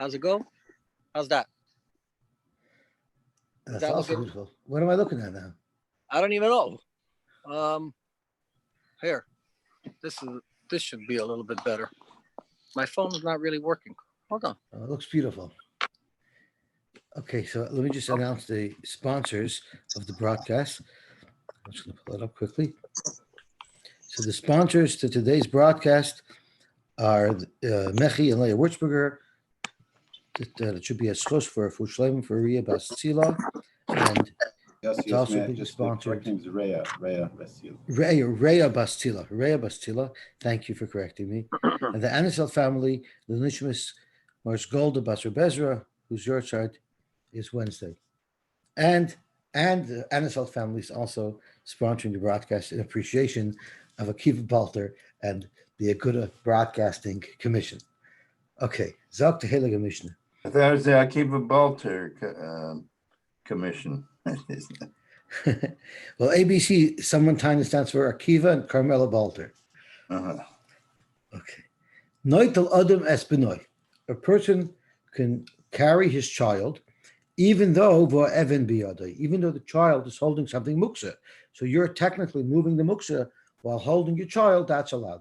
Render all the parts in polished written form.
How's it go? How's that? That's also beautiful. What am I looking at now? I don't even know. Here, this should be a little bit better. My phone's not really working. Hold on. Oh, it looks beautiful. Okay, so let me just announce the sponsors of the broadcast. I'm just going to pull it up quickly. So the sponsors to today's broadcast are Mechi and Leah Wurzberger. It should be a schos for a Fushleim for Ria Bastila. And it's also being sponsored. Name's Rhea Bastila. Rhea Bastila. Thank you for correcting me. And the Anisel family, the Nishmas Mars Golda Basra Bezra, whose Yarzteit is Wednesday. And the Anisel family is also sponsoring the broadcast in appreciation of Agudah Balter and the Agudah Broadcasting Commission. Okay, Zok to Heilige Mishnah. There's the Agudah Balter Commission. Well, ABC, sometime stands for Akiva and Carmela Balter. Okay. Noitel Adam es benoi. A person can carry his child, even though the child is holding something muksa. So you're technically moving the muksa while holding your child, that's allowed.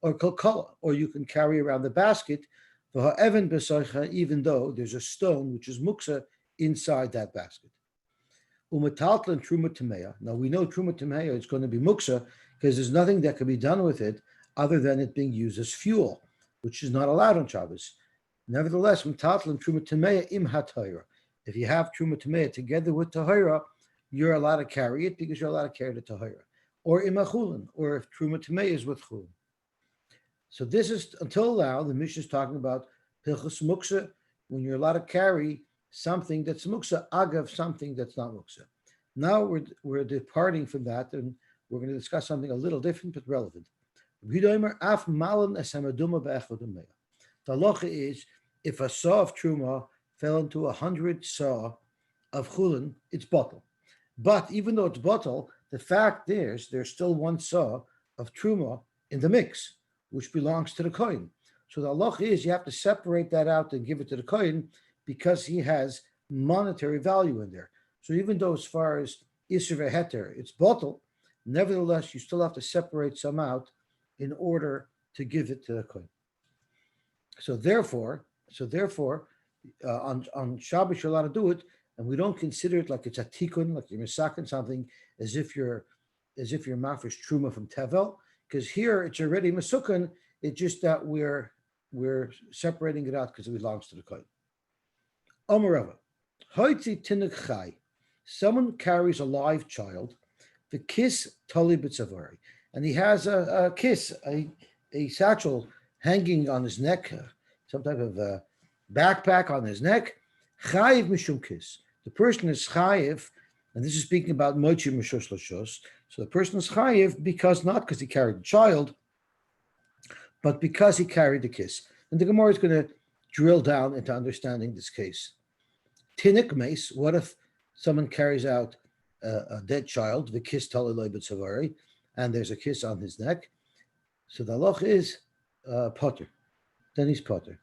Or kalkala, or you can carry around the basket, even though there's a stone which is muksa inside that basket. Umataltla and truma tameya. Now we know truma tameya is going to be muksa because there's nothing that can be done with it other than it being used as fuel, which is not allowed on Shabbos. Nevertheless, umataltla and truma tameya im hatayra. If you have truma tameya together with tahira, you're allowed to carry it because you're allowed to carry the tahira. Or imachulin, or if truma tameya is with chulin. So this is, until now, the Mishnah is talking about hilchos muksa, when you're allowed to carry something that's muksa, agav something that's not muksa. Now we're departing from that, and we're going to discuss something a little different but relevant. The halacha is, if a saw of truma fell into 100 saw of chulin, it's bottle. But even though it's bottle, the fact is there's still one saw of truma in the mix, which belongs to the kohen. So the halacha is you have to separate that out and give it to the kohen because he has monetary value in there. So even though as far as Isser v'heter, it's bottle, nevertheless, you still have to separate some out in order to give it to the kohen. So therefore, on Shabbos you're allowed to do it, and we don't consider it like it's a tikkun, like you're misakin something, as if you're mafresh truma from tevel, because here it's already masukan. It's just that we're separating it out because it belongs to the kohen. Omarava, hoitzi tinuk chai. Someone carries a live child, the kiss tali b'tzavari, and he has a kiss, a satchel hanging on his neck, some type of backpack on his neck. Chayiv mishum kiss. The person is chayiv, and this is speaking about mochi mishus lashus. So the person is chayiv because not because he carried the child, but because he carried the kiss. And the Gemara is going to drill down into understanding this case. Tinik mace. What if someone carries out a dead child, the kiss taliloi b'tzavari, and there's a kiss on his neck? So the halach is potter. Then he's potter.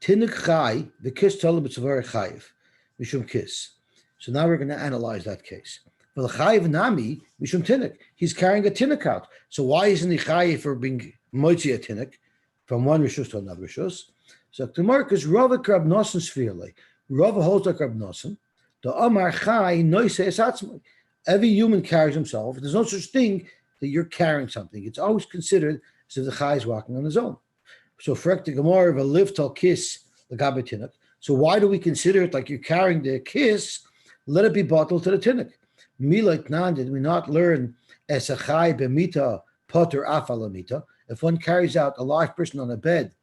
Tinik chai, the kiss taliloi b'tzavari chayiv, mishum kiss. So now we're going to analyze that case. Well, chayiv nami mishum tinik. He's carrying a tinik out. So why isn't he chayiv for being moitzi a tinik from one rishus to another rishus? So the mark is Rava Reb Nosson Sfirle. Rava holds like Reb Nosson. The Amar Chai Noise Esatzmai. Every human carries himself. There's no such thing that you're carrying something. It's always considered as if the Chai is walking on his own. So Frek the Gemara of a live till kiss the Gabe Tinnik. So why do we consider it like you're carrying the kiss? Let it be bottled to the Tinnik. Milat Nan, did we not learn as a Chai b'mita potter afalamita? If one carries out a live person on a bed,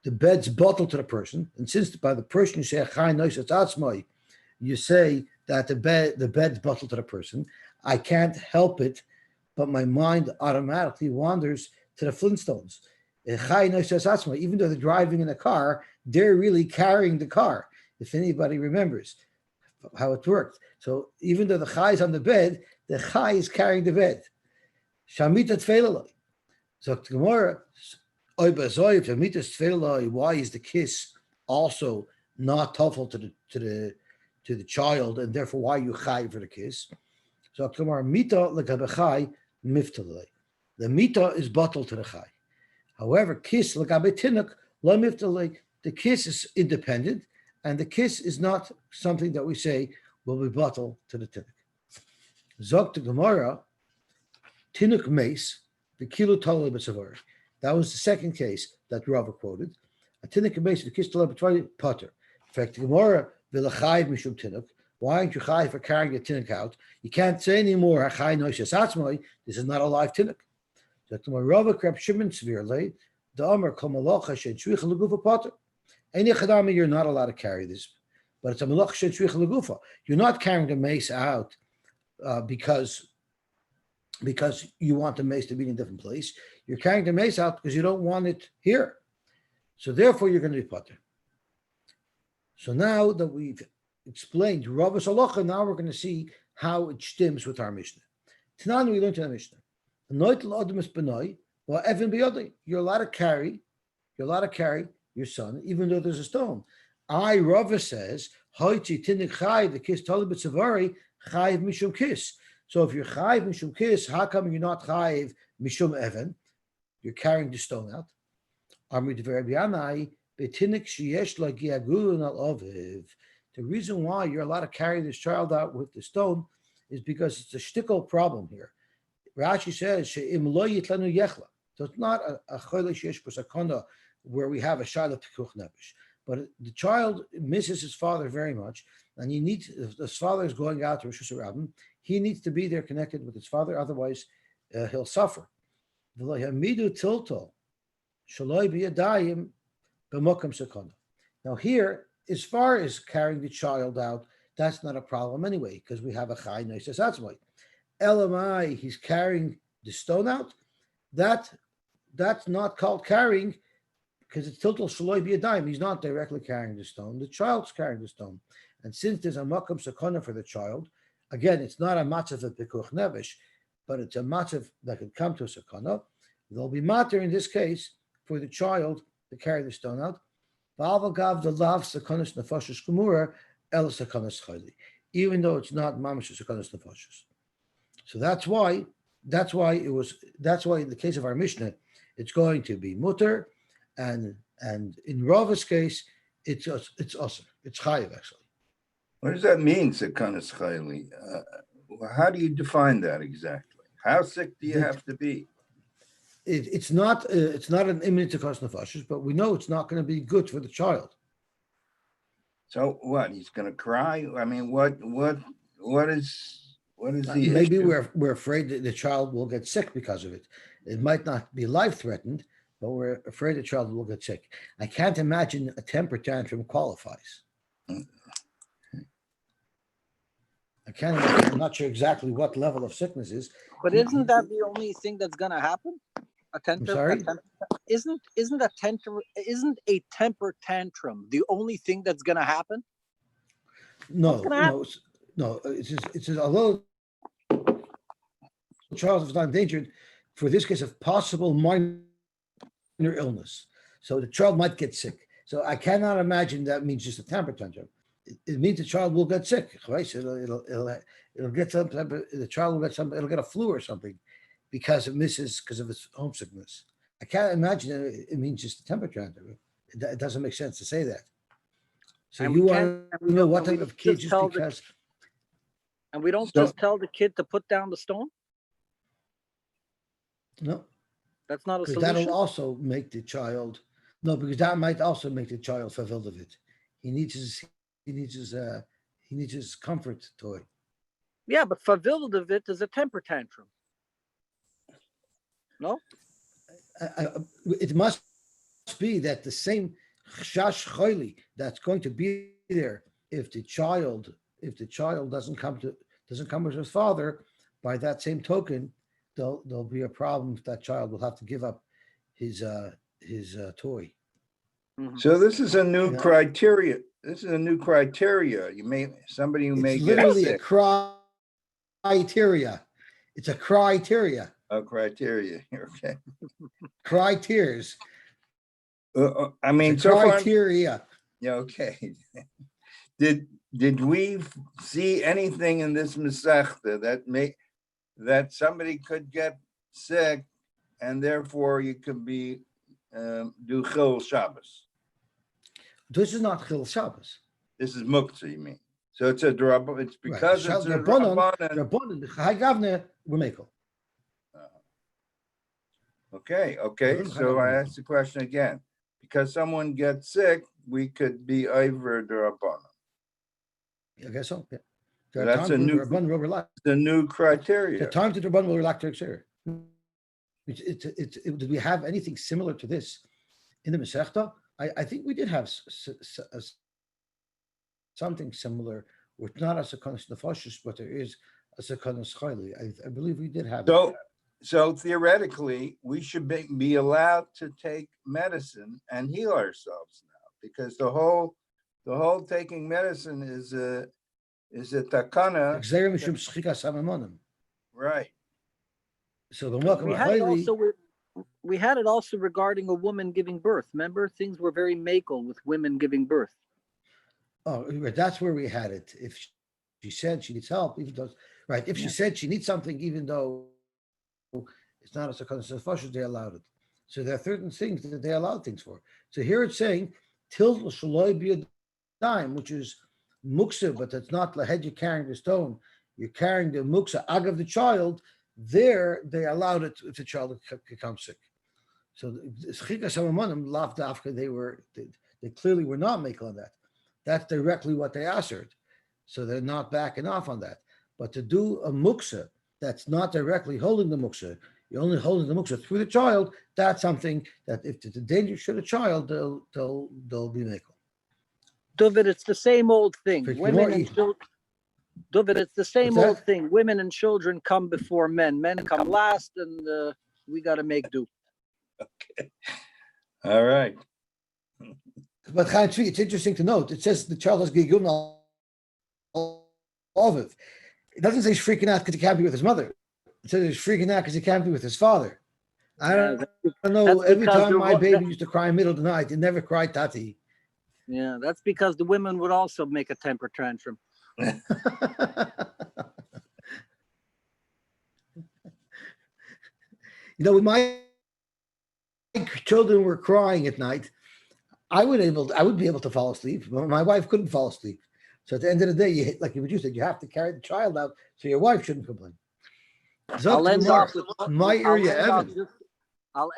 the bed's bottled to the person, and since by the person you say Chai Noise Esatzmai, you say that the bed's bottled to the person. I can't help it, but my mind automatically wanders to the Flintstones. Even though they're driving in a car, they're really carrying the car, if anybody remembers how it worked. So even though the Chai is on the bed, the Chai is carrying the bed. Shamita Tfeilaloi. So Gemara, why is the kiss also not helpful to the child, and therefore why you chai for the kiss. So tomorrow mita legabechai miftalei. The mita is bottled to the chai. However, kiss legabe tinuk lo miftalei. The kiss is independent, and the kiss is not something that we say will be bottled to the tinuk. Zok to Gemara, tinuk mace the kilo totally b'tzavar. That was the second case that Rava quoted. A tinuk mace the kiss totally b'tzavar potter. In fact, the Gemara v'lachayv mishum tinuk. Why aren't you chai for carrying a tinuk out? You can't say anymore. Hachai noishes atzmai. This is not a live tinuk. So to my Rava Reb Shimon severely, the Amar kol malacha she'tzricha legufa potter. Any chadami, you're not allowed to carry this, but it's a malacha she'tzricha legufa. You're not carrying the mace out because you want the mace to be in a different place. You're carrying the mace out because you don't want it here. So therefore, you're going to be potter. So now that we've explained Rava's halacha, now we're going to see how it stems with our Mishnah. Tanan, we learned in the Mishnah. You're allowed to carry your son, even though there's a stone. Rava says, the kiss chayiv mishum kiss. So if you're chayiv mishum kiss, how come you're not chayiv mishum even? You're carrying the stone out. The reason why you're allowed to carry this child out with the stone is because it's a shtickle problem here. Rashi says, so it's not a cholesh yesh b'sakana where we have a shayla pikuch nefesh. But the child misses his father very much, and if his father is going out to Rosh Hashanah, he needs to be there connected with his father, otherwise he'll suffer. Now here, as far as carrying the child out, that's not a problem anyway, because we have a chai noises atzmai. Elamai, he's carrying the stone out. That's not called carrying, because it's tiltal shaloi b'yadayim. He's not directly carrying the stone. The child's carrying the stone. And since there's a makam sakana for the child, again, it's not a matzav of pikuch nevesh, but it's a matzav that could come to a sakana. There'll be matter in this case for the child to carry the stone out. Even though it's not mamash sakanas nefashos. So that's why in the case of our Mishnah, it's going to be mutter, and in Rava's case, it's usher. It's chayiv actually. What does that mean, sakanas chayli? How do you define that exactly? How sick do you have to be? It's not an imminent sakanas nefashos, but we know it's not going to be good for the child. So what? He's going to cry? I mean, what is the maybe issue? we're afraid that the child will get sick because of it. It might not be life threatened, but we're afraid the child will get sick. I can't imagine a temper tantrum qualifies. I can't imagine. I'm not sure exactly what level of sickness is. But isn't that the only thing that's going to happen? I'm sorry? Isn't a temper tantrum the only thing that's going to happen? No. It's although the child is not endangered, for this case of possible minor illness, so the child might get sick. So I cannot imagine that means just a temper tantrum. It means the child will get sick, right? So it'll get some. The child will get some. It'll get a flu or something because of its homesickness. I can't imagine it means just a temper tantrum. It doesn't make sense to say that. So And you want to know what type of kid just because. And we don't just tell the kid to put down the stone? No. That's not a Because solution? that'll also make the child. No, because that might also make the child fulfilled of it. He needs his comfort toy. Yeah, but Favildavit is a temper tantrum. No? It must be that the same chash choili that's going to be there if the child doesn't come with his father, by that same token, there'll be a problem if that child will have to give up his toy. Mm-hmm. So this is a new criteria. This is a new criteria. Somebody who may It's get literally sick. a criteria. It's a criteria. Oh, criteria. Okay. Cry tears. I mean, It's so a far, criteria. Yeah, okay. Did we see anything in this Masechta that somebody could get sick and therefore you could be do Chil Shabbos? This is not Chil Shabbos. This is Muktzah, you mean? So it's a drab. It's because Right. it's a Rabbanon, Rabbanan. the Chai Gavne, we're Mekel. Okay. So I asked the question again. Because someone gets sick, we could be over the Rabbanan. I guess so. Yeah. So that's a new criteria. The time to the Rabbanon will relax their exterior. Did we have anything similar to this in the Masechta? I think we did have something similar, which not as a Sekanos Nefashos, but there is a Sekanos Chayli. I believe we did have. So theoretically, we should be allowed to take medicine and heal ourselves now, because the whole taking medicine is a takana. Right. So the we had it also regarding a woman giving birth. Remember, things were very makel with women giving birth. Oh, that's where we had it. If she said she needs help, even though, right? If she said she needs something, even though it's not a Sekanos Nefashos, they allowed it. So there are certain things that they allowed things for. So here it's saying Til Shaloi be a dime, which is muksa, but it's not lahed. You're carrying the stone. You're carrying the muksa agav the child. There they allowed it if the child becomes sick. So Chikas Hamamonim lav dafka, they clearly were not making on that. That's directly what they answered. So they're not backing off on that. But to do a muksa that's not directly holding the muksa, you're only holding the muksa through the child, that's something that if it's a danger to the child, they'll be makel. David, it's the same old thing. Women and children. David, it's the same old thing. Women and children come before men. Men come last, and we got to make do. Okay. All right. But it's interesting to note. It says the child has gigum Oviv. It doesn't say he's freaking out because he can't be with his mother. It says he's freaking out because he can't be with his father. I don't know. Every time my baby used to cry in the middle of the night, it never cried Tati. Yeah, that's because the women would also make a temper tantrum. When my children were crying at night, I would be able to fall asleep, but my wife couldn't fall asleep. So at the end of the day, like you said, you have to carry the child out so your wife shouldn't complain. I'll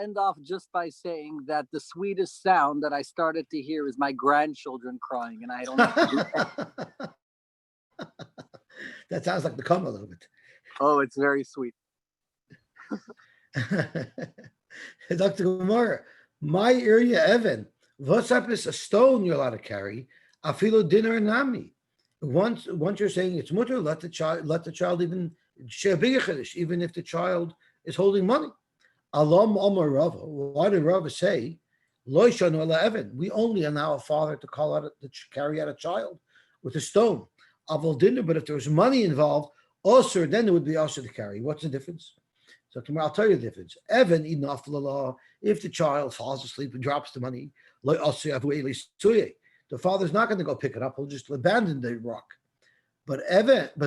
end off just by saying that the sweetest sound that I started to hear is my grandchildren crying, and I don't have to do that. That sounds like the cum a little bit. Oh, it's very sweet. Dr. Gemara, my area Evan, what's up is a stone you're allowed to carry, afilo dinner and nami. Once you're saying it's mutter, let the child even share bigger chiddush, even if the child is holding money. Alam Omar Rava. Why did Rava say, Lo shanu ala Evan? We only allow a father to carry out a child with a stone. Aval dinner, but if there was money involved, also then it would be also to carry. What's the difference? So tomorrow I'll tell you the difference. Evan enough law. If the child falls asleep and drops the money, the father's not going to go pick it up. He'll just abandon the rock. But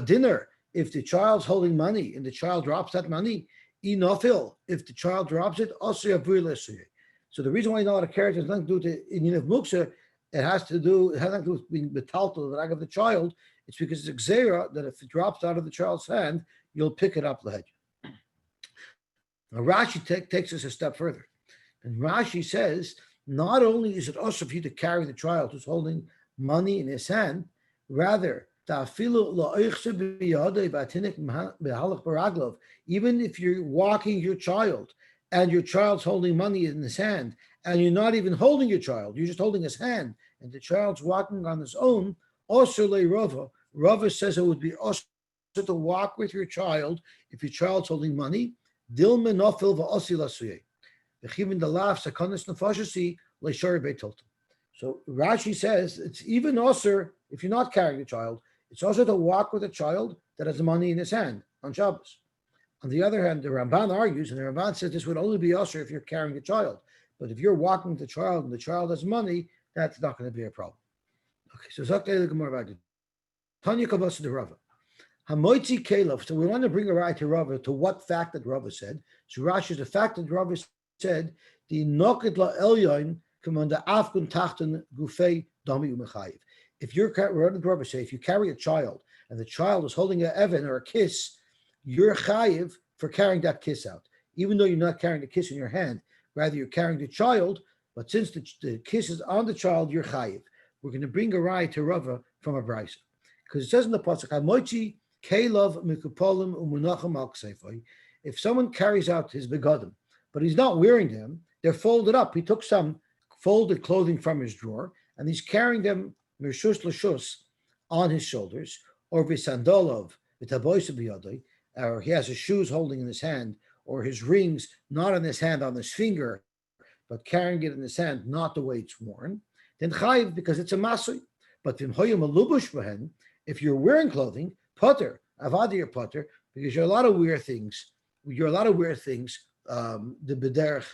dinner, if the child's holding money and the child drops that money, enofil. If the child drops it, also. So the reason why you're not allowed to carry it has nothing to do with the Indian of Muksa. It has nothing to do with being betaltal, the rag of the child. It's because it's xera that if it drops out of the child's hand, you'll pick it up the hedge. Now Rashi takes us a step further. And Rashi says, not only is it also for you to carry the child who's holding money in his hand, rather, even if you're walking your child and your child's holding money in his hand, and you're not even holding your child, you're just holding his hand, and the child's walking on his own, also le Rava. Rava says it would be also to walk with your child if your child's holding money. Dilma nofil va'osi lasuye. V'chivin dalav sakanis nefashasi leishari beitolta. So Rashi says it's even also if you're not carrying a child, it's also to walk with a child that has money in his hand on Shabbos. On the other hand, the Ramban argues, and the Ramban says this would only be also if you're carrying a child. But if you're walking with the child and the child has money, that's not going to be a problem. Okay, so Zakei more about it. Tanya Kabas the Rava. Hamoitzi Kalov. So we want to bring a right to Rava to what fact that Rava said. So Rashi is the fact that Rava said the Noket La Elyon Commander Afgun Tachten Gufei Dami Umechayiv. If you're Rava say if you carry a child and the child is holding an Evan or a kiss, you're chayiv for carrying that kiss out. Even though you're not carrying the kiss in your hand, rather you're carrying the child, but since the kiss is on the child, you're chayiv. We're going to bring a raya to Rava from a brisa. Because it says in the pasuk, Hamoichi Keilav Mikupolim Umunacham Al Ksefai. If someone carries out his begadim, but he's not wearing them, they're folded up. He took some folded clothing from his drawer, and he's carrying them Mirshus Lashus on his shoulders, or Visandolov, Vitaboisa Biyadai, or he has his shoes holding in his hand, or his rings not in his hand, on his finger, but carrying it in his hand, not the way it's worn, then chayiv, because it's a masui. But if you're wearing clothing, potter, avadi your potter, because you're a lot of weird things. The bederech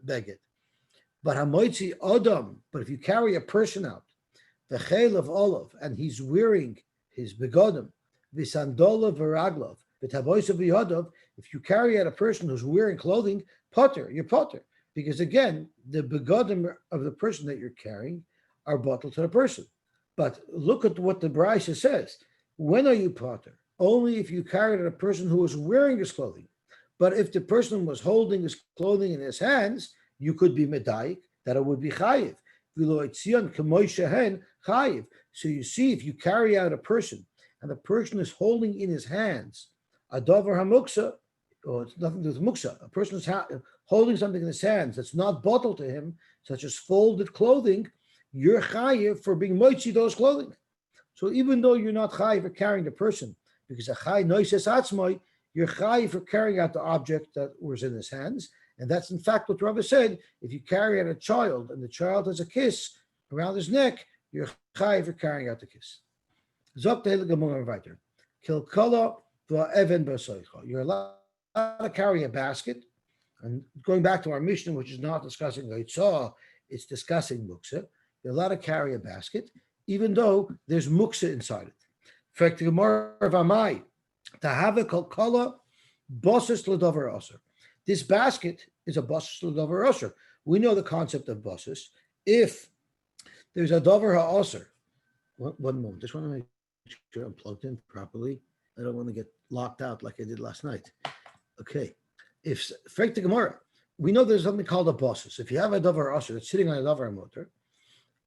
beged. But hamoitzi adam. But if you carry a person out, the chayil of olav, and he's wearing his begodim, v'sandolav v'raglov, v'tavoisav v'yodov. If you carry out a person who's wearing clothing, potter, you're potter, because again, the begodim of the person that you're carrying are bottled to the person. But look at what the brisa says. When are you potter? Only if you carried a person who was wearing his clothing. But if the person was holding his clothing in his hands, you could be medayik, that it would be chayiv. So you see, if you carry out a person and the person is holding in his hands a davar hamuksa, or it's nothing to do with muksa, a person is holding something in his hands that's not bottled to him, such as folded clothing, you're chayiv for being moitzi those clothing. So even though you're not chayiv for carrying the person, because a chay noises atzmoi, you're chayiv for carrying out the object that was in his hands. And that's in fact what Rava said. If you carry out a child and the child has a kiss around his neck, you're chayiv for carrying out the kiss. You're allowed to carry a basket. And going back to our Mishnah, which is not discussing Yarzteit, it's discussing muksa. You're allowed to carry a basket, even though there's muksa inside it. In fact, the Gemara of Amai, to have a kalkala, bosses l'dover aser. This basket is a bosses l'dover aser. We know the concept of bosses. If there's a dover ha'aser, one moment, just want to make sure I'm plugged in properly. I don't want to get locked out like I did last night. Okay. If the Gemara, we know there's something called a bosses. If you have a dover aser that's sitting on a dover motor,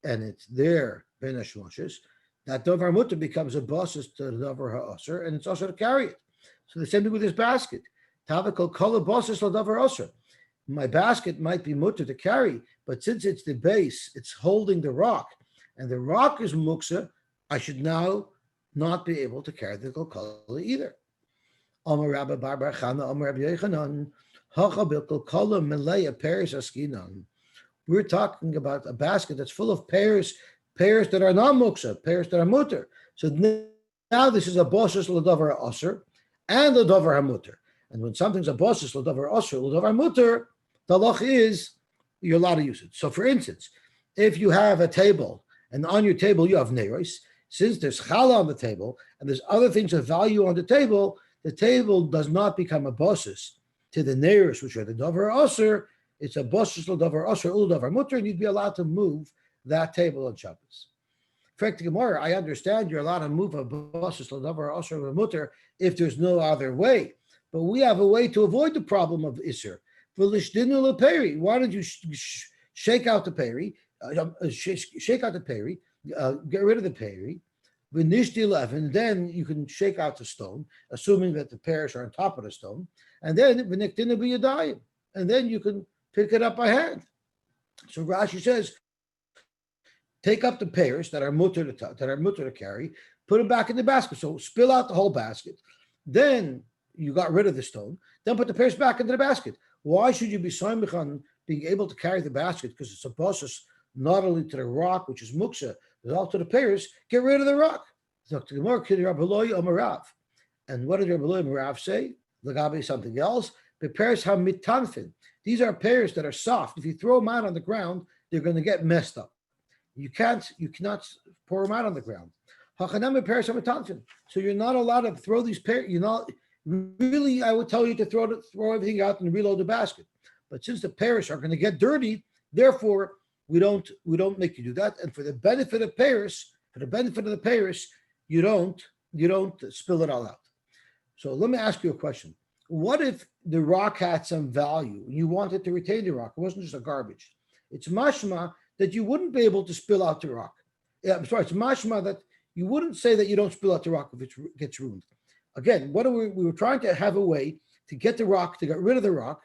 and it's there, ben hashmoshes, that dover mutter becomes a bosses to the dover ha'aser, and it's also to carry it. So the same thing with this basket. Tavakol kol bosses to dover aser. My basket might be mutter to carry, but since it's the base, it's holding the rock, and the rock is muksa, I should now not be able to carry the kol either. Amar Rabbi Bar Chana, Amar Reb Yochanan, Hacha bil kol melei pears askinan. We're talking about a basket that's full of pears that are not muksa, pears that are mutter. So now this is a bosses l'davar aser and a davar hamutter. And when something's a bosses l'davar aser, l'davar mutter, the loch is you're allowed to use it. So for instance, if you have a table and on your table you have neiros, since there's challah on the table and there's other things of value on the table does not become a bosses to the neiros, which are the davar aser. It's a bosses l'davar aser l'davar mutter, and you'd be allowed to move that table on Shabbos. In fact, Gemara, I understand you're allowed to move a bosses l'davar aser mutter if there's no other way, but we have a way to avoid the problem of isser. Why don't you shake out the peri? Shake out the peri, get rid of the peri. And then you can shake out the stone, assuming that the pears are on top of the stone, and then and then you can pick it up by hand. So Rashi says, take up the pears that are mutter to carry, put them back in the basket. So spill out the whole basket. Then you got rid of the stone. Then put the pears back into the basket. Why should you be soymich on being able to carry the basket? Because it's a bosses not only to the rock, which is muksa, but also to the pears. Get rid of the rock. And what did Reb Yosy Simon say? Lagabe something else. The pears have mitanfin. These are pears that are soft. If you throw them out on the ground, they're going to get messed up. You cannot pour them out on the ground. So you're not allowed to throw these pears. You're not really. I would tell you to throw everything out and reload the basket. But since the pears are going to get dirty, therefore we don't make you do that. And for the benefit of the pears, you don't spill it all out. So let me ask you a question. What if the rock had some value and you wanted to retain the rock? It wasn't just a garbage. It's mashma that you wouldn't be able to spill out the rock. It's mashma that you wouldn't say that you don't spill out the rock if it gets ruined. Again, we were trying to have a way to get rid of the rock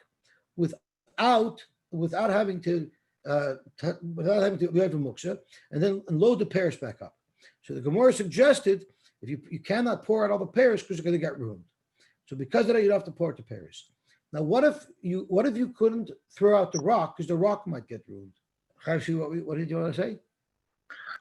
without having to we have a muksa and then load the pears back up. So the Gemara suggested if you cannot pour out all the pears because they're going to get ruined. So because of that, you don't have to pour out the pears. Now, what if you couldn't throw out the rock because the rock might get ruined? What did you want to say?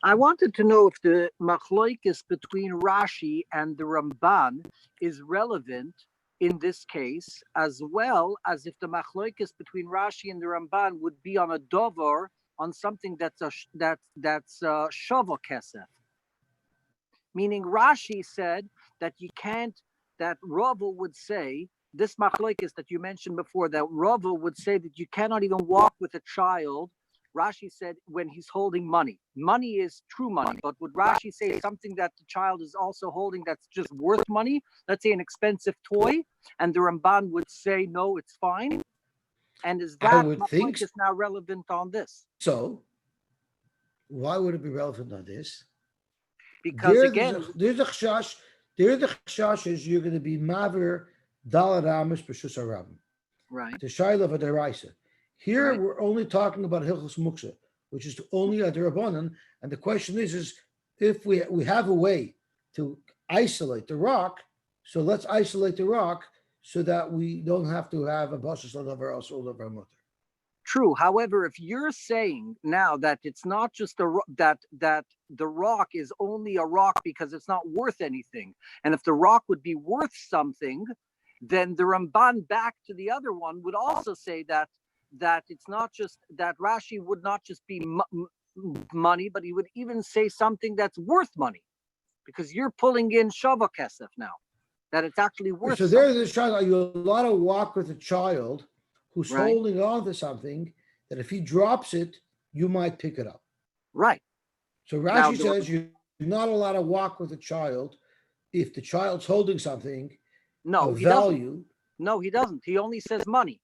I wanted to know if the machloikis between Rashi and the Ramban is relevant in this case, as well as if the machloikis between Rashi and the Ramban would be on a dover, on something that's shava kesef. Meaning Rashi said that you can't, that Rava would say, this machloikis that you mentioned before, that Rava would say that you cannot even walk with a child. Rashi said when he's holding money. Money is true money, but would Rashi say something that the child is also holding that's just worth money? Let's say an expensive toy, and the Ramban would say, no, it's fine. And is that machloikis now relevant on this? So, why would it be relevant on this? Because again, there's a chashash is you're going to be maver dalad amos b'shus harabim. Right. The shayla of a deraisa. Here right. We're only talking about hilchos muksa, which is only a derabanan. And the question is if we have a way to isolate the rock, so let's isolate the rock so that we don't have to have a basas l'davar else or l'davar mutter. True. However, if you're saying now that it's not just that the rock is only a rock because it's not worth anything, and if the rock would be worth something, then the Ramban back to the other one would also say that it's not just that Rashi would not just be money, but he would even say something that's worth money, because you're pulling in shava kesef now, that it's actually worth. So there's a child. Are you allowed to walk with a child who's holding on to something that if he drops it, you might pick it up? Right. So Rashi says you're not allowed to walk with a child if the child's holding something of value. No, he doesn't. He only says money.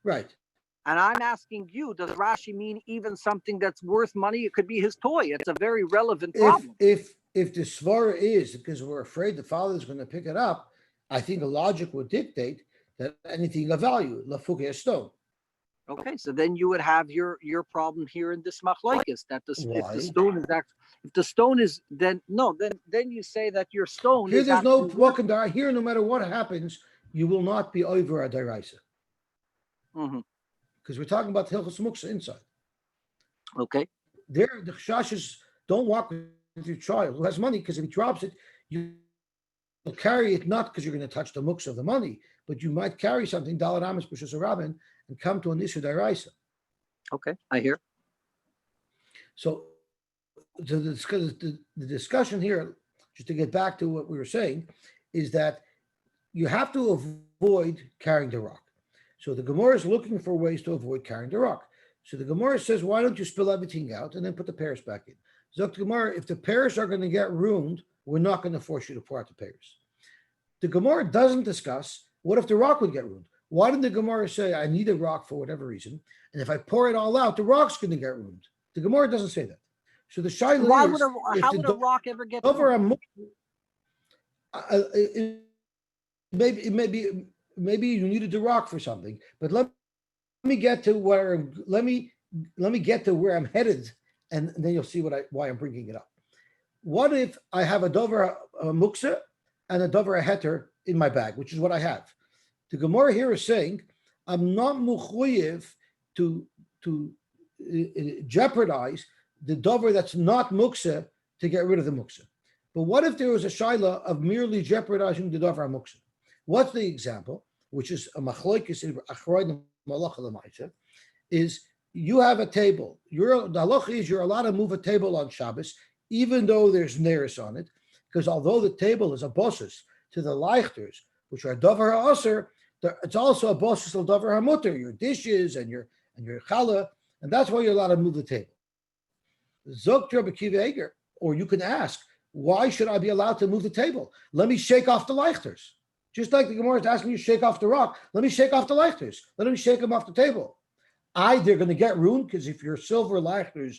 Right. And I'm asking you, does Rashi mean even something that's worth money? It could be his toy. It's a very relevant problem. If the svara is because we're afraid the father's going to pick it up, I think a logic would dictate that anything of value, lafuke a stone. Okay, so then you would have your problem here in this machlokes that if the stone is then you say that your stone here is there's no walking there. Here, no matter what happens, you will not be over a deraisa. Because we're talking about hilchos muksa inside. Okay. There, the chashas don't walk with your child who has money, because if he drops it, you will carry it not because you're going to touch the muksa of the money, but you might carry something dalad amos b'shus harabim and come to an issue deraisa. Okay, I hear. So the discussion here, just to get back to what we were saying, is that you have to avoid carrying the rock. So the Gemara is looking for ways to avoid carrying the rock. So the Gemara says, why don't you spill everything out and then put the pears back in? So the Gemara, if the pears are going to get ruined, we're not going to force you to pour out the pears. The Gemara doesn't discuss, what if the rock would get ruined? Why did the Gemara say, I need a rock for whatever reason, and if I pour it all out, the rock's going to get ruined? The Gemara doesn't say that. So the shaila is, how would a rock ever get ruined? Maybe you needed the rock for something, but let me get to where I'm headed, and then you'll see why I'm bringing it up. What if I have a dover muksa and a dover heter in my bag, which is what I have? The Gemara here is saying I'm not muchayev to jeopardize the dover that's not muksa to get rid of the muksa. But what if there was a shaila of merely jeopardizing the dover muksa? What's the example? Which is a machloikis in achroid malacha l'maisa, is you have a table. The halacha is you're allowed to move a table on Shabbos, even though there's neris on it, because although the table is a bosses to the leichters, which are davar ha'aser, it's also a bosses of davar ha'mutter, your dishes and your challah, and that's why you're allowed to move the table. Zok Reb Akiva Eiger, or you can ask, why should I be allowed to move the table? Let me shake off the leichters. Just like the Gemara is asking you to shake off the rock, let me shake off the leichters. Let me shake them off the table. They're going to get ruined, because if your silver leichters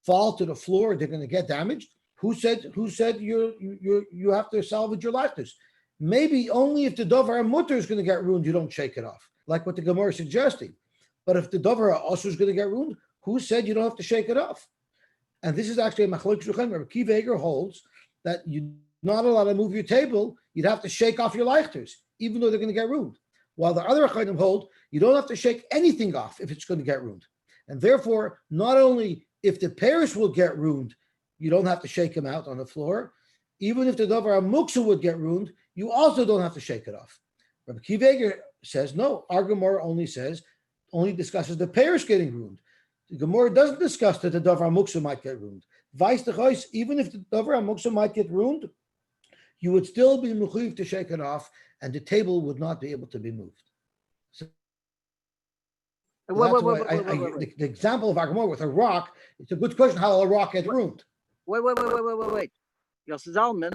fall to the floor, they're going to get damaged. Who said you have to salvage your leichters? Maybe only if the davar mutter is going to get ruined, you don't shake it off, like what the Gemara is suggesting. But if the davar also is going to get ruined, who said you don't have to shake it off? And this is actually a machlok shulchan. Reb Akiva Eiger holds that you're not allowed to move your table. You'd have to shake off your leichters, even though they're going to get ruined. While the other Achronim hold, you don't have to shake anything off if it's going to get ruined. And therefore, not only if the parish will get ruined, you don't have to shake them out on the floor. Even if the davar muksa would get ruined, you also don't have to shake it off. Reb Akiva Eiger says, no, our Gemara only discusses the parish getting ruined. The Gemara doesn't discuss that the davar muksa might get ruined. Vice the choice, even if the davar muksa might get ruined, you would still be mechuyev to shake it off, and the table would not be able to be moved. So the example of our Gemara with a rock, it's a good question how a rock gets ruined. Wait. Yosy Zalman,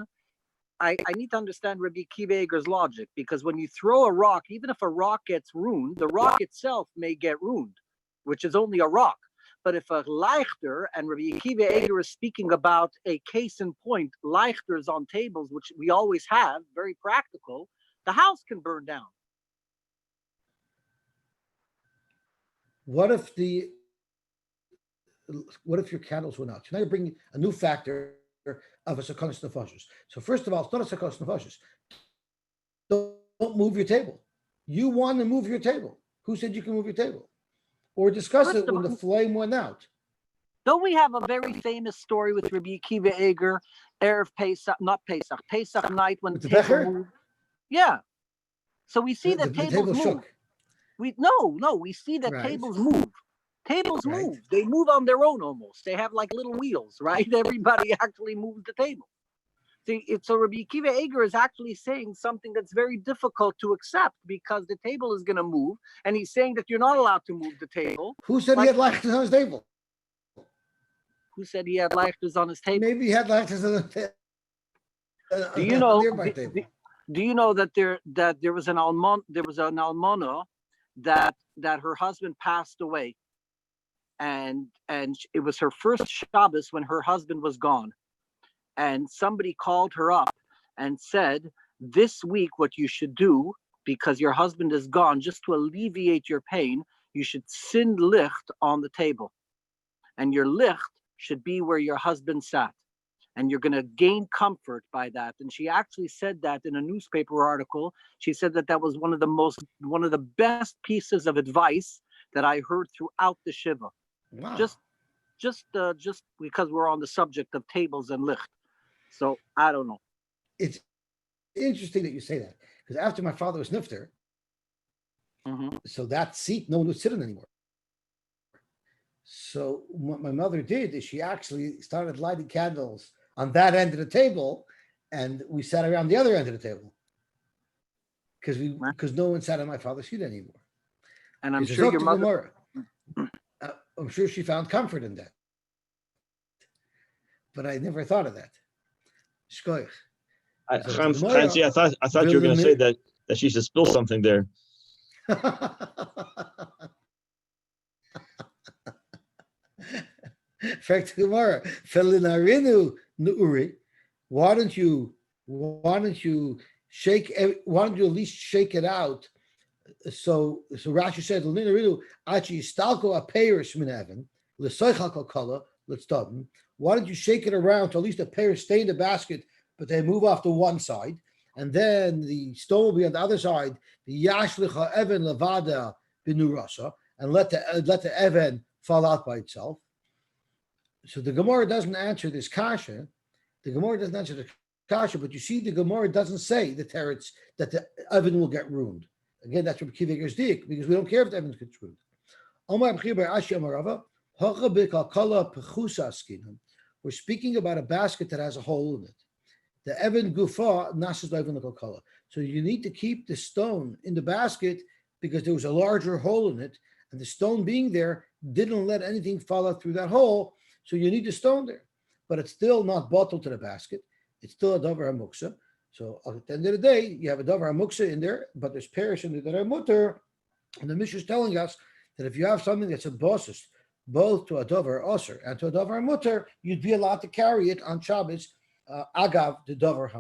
I need to understand Reb Akiva Eiger's logic, because when you throw a rock, even if a rock gets ruined, the rock itself may get ruined, which is only a rock. But if a leichter, and Reb Akiva Eiger is speaking about a case in point, leichters on tables, which we always have, very practical, the house can burn down. What if your candles went out? So now you're bringing a new factor of a sakonas nefashos. So first of all, it's not a sakonas nefashos. Don't move your table. You want to move your table. Who said you can move your table? Or discuss it when the flame went out. Don't we have a very famous story with Reb Akiva Eiger, Erev Pesach, not Pesach, Pesach night when the table moved? Yeah. So we see that tables move. Shook. We see that tables move. Tables Right. move. They move on their own almost. They have like little wheels, right? Everybody actually moves the table. So Reb Akiva Eiger is actually saying something that's very difficult to accept, because the table is going to move, and he's saying that you're not allowed to move the table. Who said he had leichters on his table? Who said he had leichters on his table? Maybe he had leichters on the table. Do you know? Do you know that there was an almana that her husband passed away, and it was her first Shabbos when her husband was gone. And somebody called her up and said, this week, what you should do, because your husband is gone, just to alleviate your pain, you should sin licht on the table. And your licht should be where your husband sat. And you're going to gain comfort by that. And she actually said that in a newspaper article. She said that was one of the best pieces of advice that I heard throughout the Shiva. Wow. Just because we're on the subject of tables and licht. So I don't know. It's interesting that you say that, because after my father was nifter, so that seat no one would sit in anymore. So what my mother did is she actually started lighting candles on that end of the table, and we sat around the other end of the table because no one sat on my father's seat anymore. And I'm sure your mother. I'm sure she found comfort in that, but I never thought of that. Shkoich. I thought you were going to say that she should spill something there. Fact Gemara, Felinarinu Nuuri. Why don't you at least shake it out? So Rashi said, Felinarinu Achi Stalko Apeiris Minavin, Lesoichal Kokala, let's stop. Why don't you shake it around to at least a pair stay in the basket, but they move off to one side, and then the stone will be on the other side. The Yashlicha Evan Levada Binurasa, and let the Evan fall out by itself. So the Gemara doesn't answer this kasha. The Gemara doesn't answer the kasha, but you see the Gemara doesn't say the teretz that the Evan will get ruined. Again, that's what Akiva Eiger's dik, because we don't care if the Evan gets ruined. We're speaking about a basket that has a hole in it. The Evan Gufa Nasas Doivin Kalkala. So you need to keep the stone in the basket because there was a larger hole in it, and the stone being there didn't let anything fall out through that hole. So you need the stone there, but it's still not bottled to the basket. It's still a davar hamuksa. So at the end of the day, you have a davar hamuksa in there, but there's perish in the davar mutter. And the Mishnah is telling us that if you have something that's a bosses, both to a davar osir and to a davar mutter, you'd be allowed to carry it on Shabbos, agav the davar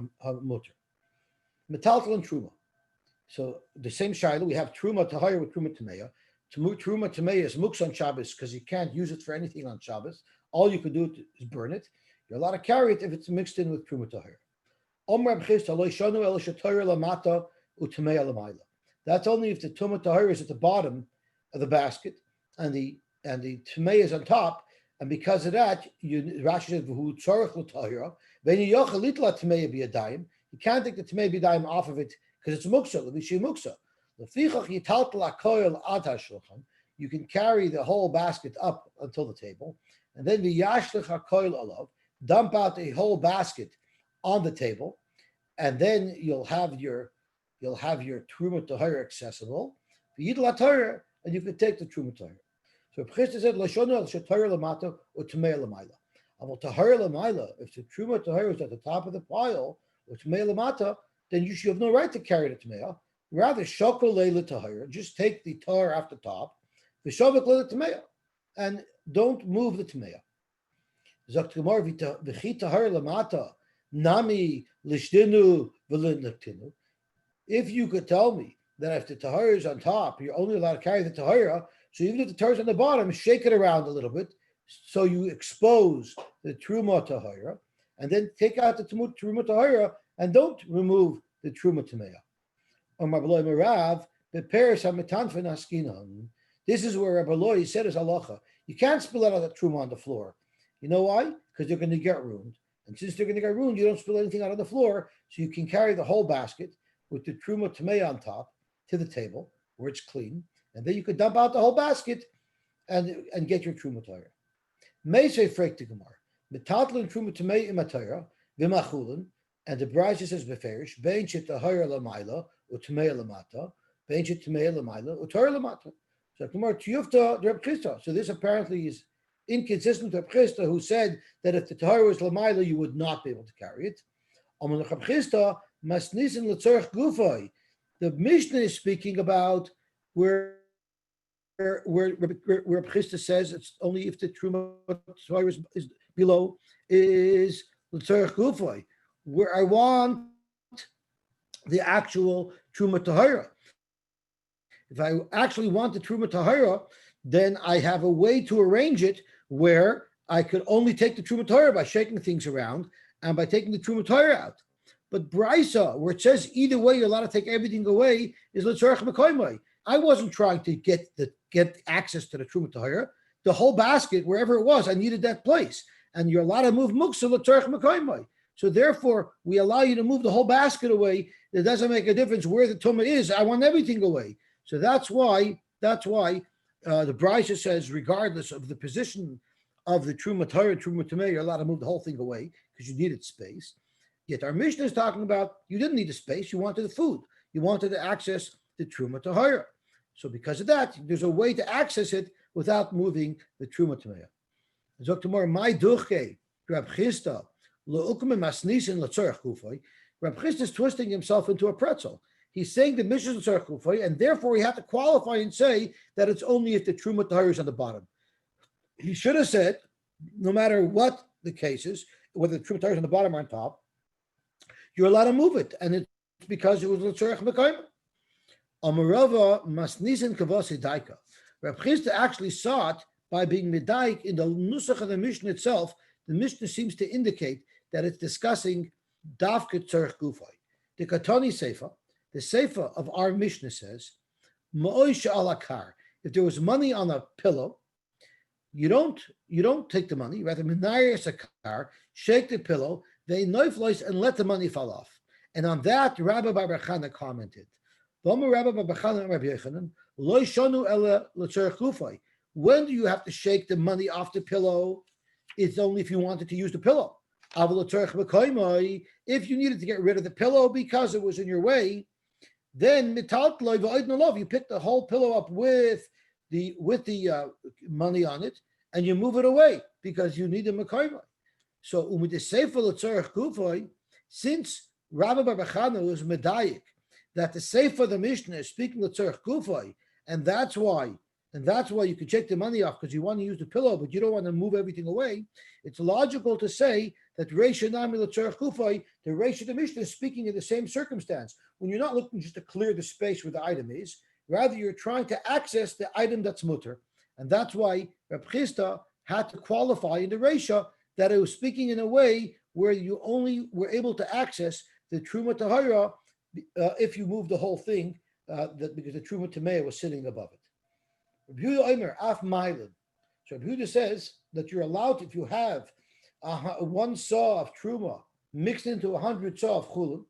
mutter. Metaltal and truma. So the same shaila, we have truma tahayir with truma tameya. Truma tameya is muksa on Shabbos because you can't use it for anything on Shabbos. All you could do is burn it. You're allowed to carry it if it's mixed in with truma tahayir. That's only if the truma tahayir is at the bottom of the basket and the tameya is on top. And because of that, Rashi says v'hu tzorich l'tahira. You can't take the tameya b'dayim off of it because it's muksa. You can carry the whole basket up until the table, and then dump out the whole basket on the table, and then you'll have your truma tahira accessible. And you can take the truma tahira. So Chista said, "Lashonu shetayir lamata or tameya lamayla." If the truma tahira is at the top of the pile or tameya lamata, then you should have no right to carry the tameya. Rather, shokol leila tahira, just take the tar off the top, v'shovek leila tameya, and don't move the tameya. Zakt Gemara v'chi tahira lamata nami lishdinu v'linaktinu. If you could tell me that if the tahira is on top, you're only allowed to carry the tahira, so even if the tahira is on the bottom, shake it around a little bit, so you expose the truma tahira, and then take out the truma tahira, and don't remove the truma tameya. This is where Rabbi Loy said as halacha. You can't spill out of the truma on the floor. You know why? Because they're going to get ruined. And since they're going to get ruined, you don't spill anything out on the floor, so you can carry the whole basket with the truma tameya on top to the table where it's clean, and then you could dump out the whole basket and get your truma tahira. Meisei freik the Gemara. Metatlan truma tameya imatayra v'machulin. And the Brisa says beferish bein shit tahira lamayla or tameya lamata bein shit tameya lamayla or tahira lamata. So Gemara tiyufta Reb Chista. So this apparently is inconsistent with Reb Chista, who said that if the tahira was lamayla, you would not be able to carry it. Amar Reb Chista masnisin letzorch gufay. The Mishnah is speaking about where Reb Chista says it's only if the truma tahira is below is letzorch gufay, where I want the actual truma tahira. If I actually want the truma tahira, then I have a way to arrange it where I could only take the truma tahira by shaking things around and by taking the truma tahira out. But Brisa, where it says either way you're allowed to take everything away, is l'tzorech mekoymai. I wasn't trying to get access to the truma tahira. The whole basket, wherever it was, I needed that place. And you're allowed to move muksa l'tzorech mekoymai. So therefore, we allow you to move the whole basket away. It doesn't make a difference where the tumah is. I want everything away. So that's why the Brisa says, regardless of the position of the truma tahira, truma tameh, you're allowed to move the whole thing away because you needed space. Yet our Mishnah is talking about you didn't need the space. You wanted the food. You wanted to access the truma tahira. So because of that, there's a way to access it without moving the truma tameh. Zoktamor my duche Reb Chista. Reb Chista is twisting himself into a pretzel. He's saying the Mishnah is l'tzorech gufay, and therefore he had to qualify and say that it's only if the truma tahira is on the bottom. He should have said, no matter what the case is, whether the truma tahira is on the bottom or on top, you're allowed to move it, and it's because it was l'tzorech mekayim. Amarava masnisin kavasi daika. Reb Chista actually saw it by being medaik in the nusach of the Mishnah itself. The Mishnah seems to indicate that it's discussing dafka tzorech gufay. The Katani Seifa, the Seifa of our Mishnah says, Ma'oisha alakar. If there was money on a pillow, you don't take the money. Rather, minayir sakar, shake the pillow, they noiflois and let the money fall off. And on that, Rabbi Bar Chana commented, Rabbi Bar Chana and Rabbi Yochanan, lo shonu ela l'tzorech gufay. When do you have to shake the money off the pillow? It's only if you wanted to use the pillow. If you needed to get rid of the pillow because it was in your way, then you pick the whole pillow up with the money on it, and you move it away because you need a mekayma. So since Rabbi Bar Bachana was medayik that the sefer of the Mishnah is speaking l'tzorech gufay, and that's why you can check the money off because you want to use the pillow, but you don't want to move everything away. It's logical to say that Reisha Nami l'tzorech gufay, the Reisha of the Mishnah is speaking in the same circumstance when you're not looking just to clear the space where the item is. Rather, you're trying to access the item that's mutter, and that's why Reb Chisda had to qualify in the Reisha that it was speaking in a way where you only were able to access the Truma Tahara if you move the whole thing, because the Truma Tameh was sitting above it. Reb Yehuda Omer, Af Mailen. So Reb Yehuda says that you're allowed, if you have one saw of Truma mixed into 100 saw of Chulun,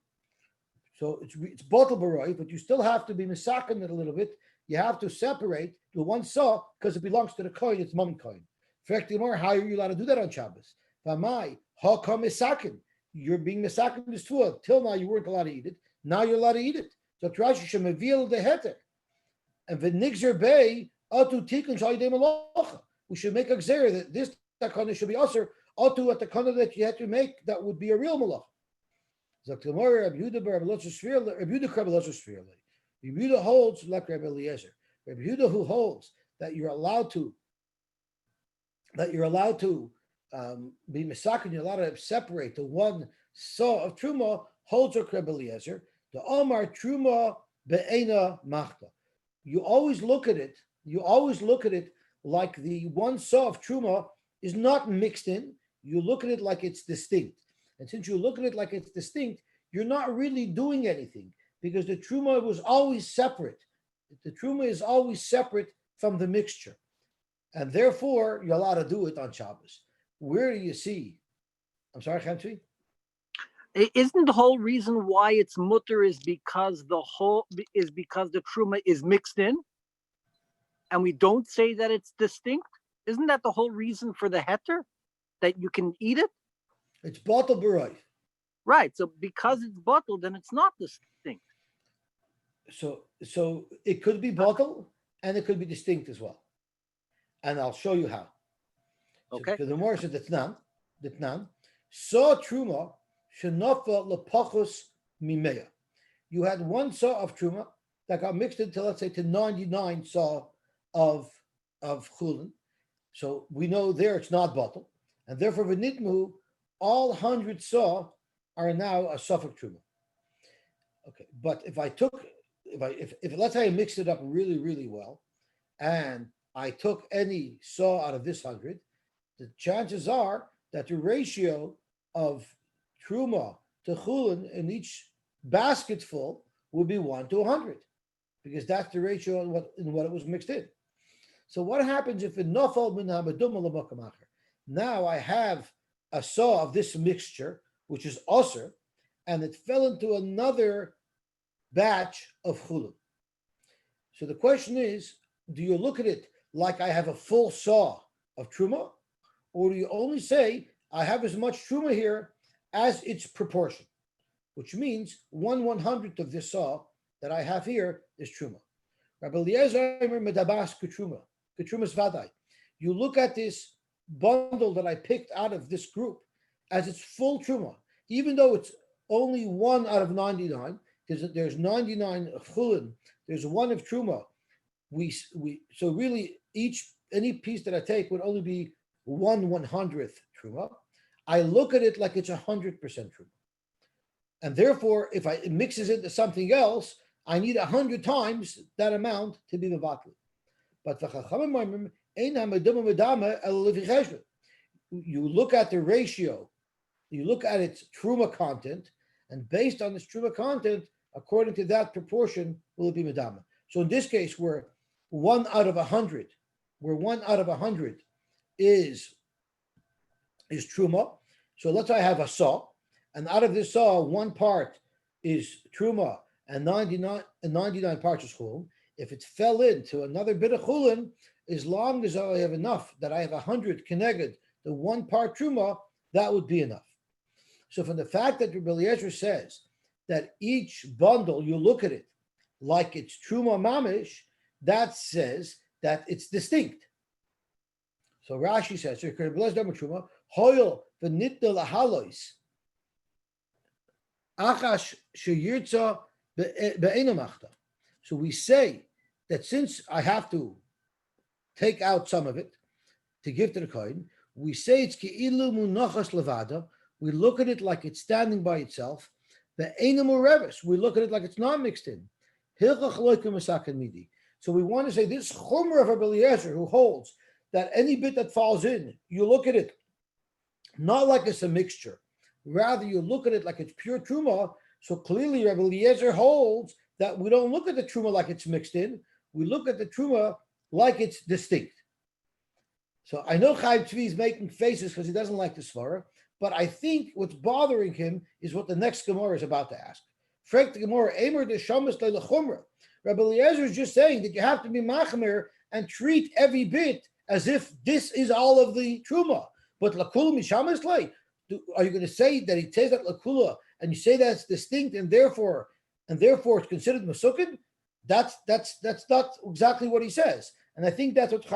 so it's bottle baroy, but you still have to be misakin it a little bit. You have to separate the one saw because it belongs to the coin, it's mum coin. How are you allowed to do that on Shabbos? How come misakin? You're being misakin this food. Till now you weren't allowed to eat it. Now you're allowed to eat it. So Rashi should reveal the heter. And the nigzer bay atu tikun shayidei malacha. We should make a gzer that this takana should be usher atu at the takana that you had to make that would be a real malacha. Zaktamor Reb Yehuda bar Reb Yehuda holds like Reb Eliezer. Reb Yehuda who holds that you're allowed to be misakin, you're allowed to separate the one saw of truma, holds a Reb Eliezer. The Omar truma be'ena machta. You always look at it like the one saw of truma is not mixed in. You look at it like it's distinct. And since you look at it like it's distinct, you're not really doing anything because the truma was always separate. The truma is always separate from the mixture. And therefore, you're allowed to do it on Shabbos. Where do you see? I'm sorry, Chamsi? Isn't the whole reason why it's mutter is because the truma is mixed in, and we don't say that it's distinct? Isn't that the whole reason for the heter, that you can eat it? It's bottled baroy. Right. So because it's bottled, then it's not distinct. So it could be bottled and it could be distinct as well. And I'll show you how. Okay. So the more said Ditnan, saw truma shenofa lepachus mimeya. You had one saw of truma that got mixed into, let's say, to 99 saw of chulin. So we know there it's not bottled, and therefore v'nitmu all 100 saw are now a suffix truma. Okay, but if let's say I mixed it up really, really well, and I took any saw out of this 100, the chances are that the ratio of truma to chulin in each basketful would be 1 to 100, because that's the ratio in what it was mixed in. So what happens if it nafal min hamadum l'makam acher? Now I have a saw of this mixture, which is osir, and it fell into another batch of chulin. So the question is, do you look at it like I have a full saw of truma, or do you only say I have as much truma here as its proportion, which means 1/100th of this saw that I have here is truma. Rabbi Eliezer medabas ketrumas vaday. You look at this bundle that I picked out of this group as its full truma, even though it's only 1 out of 99. There's 99 of chulin. There's 1 of truma. So really any piece that I take would only be 1/100th truma. I look at it like it's 100% truma, and therefore, if it mixes into something else, I need 100 times that amount to be mevatli. But you look at the ratio, you look at its truma content, and based on this truma content, according to that proportion, will it be medama. So in this case, where 1 out of 100 is truma. So let's say I have a saw, and out of this saw, 1 part is truma and 99 parts is chulin. If it fell into another bit of chulin, as long as I have enough, that I have 100 connected the 1 part truma, that would be enough. So from the fact that Reb Eliezer says that each bundle, you look at it like it's truma mamish, that says that it's distinct. So Rashi says, hoyel v'nitna lahalois achash sheyirtza be'enamachta. So we say that since I have to take out some of it to give to the kohen, we say it's ki'ilu munachas levada. We look at it like it's standing by itself. Be'enamu revis. We look at it like it's not mixed in. Hilchach loikum masaken midi. So we want to say this chumrah of Reb Eliezer, who holds that any bit that falls in, you look at it not like it's a mixture. Rather, you look at it like it's pure truma. So clearly, Reb Eliezer holds that we don't look at the truma like it's mixed in. We look at the truma like it's distinct. So I know Chaim Tzvi is making faces because he doesn't like the svara, but I think what's bothering him is what the next Gemara is about to ask. Frek the Gemara, Emer de Shamas le Chumra. Reb Eliezer is just saying that you have to be machmer and treat every bit as if this is all of the truma. But lakula mishamas le, are you going to say that he says that lakula and you say that's distinct and therefore it's considered masukin? That's not exactly what he says, and I think that's what's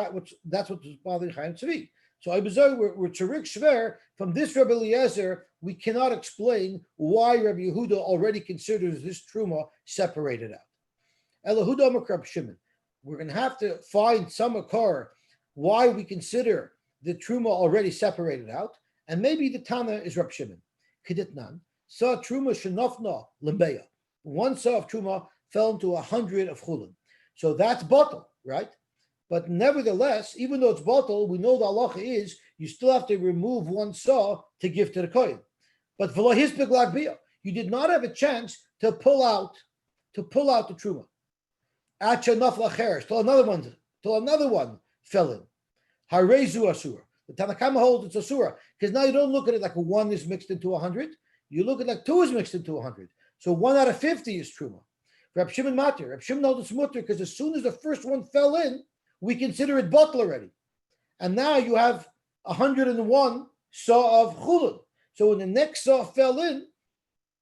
bothering Chaim Tzvi. So I observe we're Tzarik Shver from this Reb Eliezer. We cannot explain why Reb Yehuda already considers this truma separated out. Elahuda Makrab Shimon. We're going to have to find some akar why we consider the truma already separated out, and maybe the Tana is Reb Shimon. Keditnan saw truma shenofna lembeya. One saw of truma fell into 100 of chulin. So that's bottle, right? But nevertheless, even though it's bottle, we know the halacha is you still have to remove one saw to give to the kohen. But v'lo hispik lagbia, you did not have a chance to pull out the truma. Acha nafla cheres, till another one fell in. Harezu asura. The Tanakama holds it's asura because now you don't look at it like a 1 is mixed into 100. You look at it like 2 is mixed into 100. So 1 out of 50 is truma. Reb Shimon matir. Reb Shimon holds it's mutter because as soon as the first one fell in, we consider it bottle already. And now you have 101 saw of chulun. So when the next saw fell in,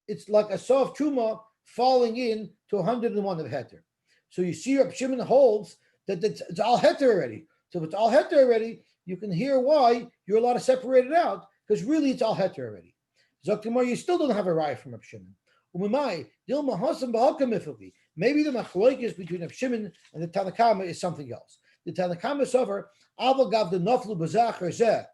it's like a saw of truma falling in to 101 of heter. So you see Reb Shimon holds that it's al heter already. So if it's al heter already, you can hear why you're allowed to separate it out, because really it's al heter already. Zaktimar, you still don't have a raya from Reb Shimon. Maybe the machloikis between Reb Shimon and the Tanakama is something else. The Tanakama sover aval gav the naflu b'zacher zeh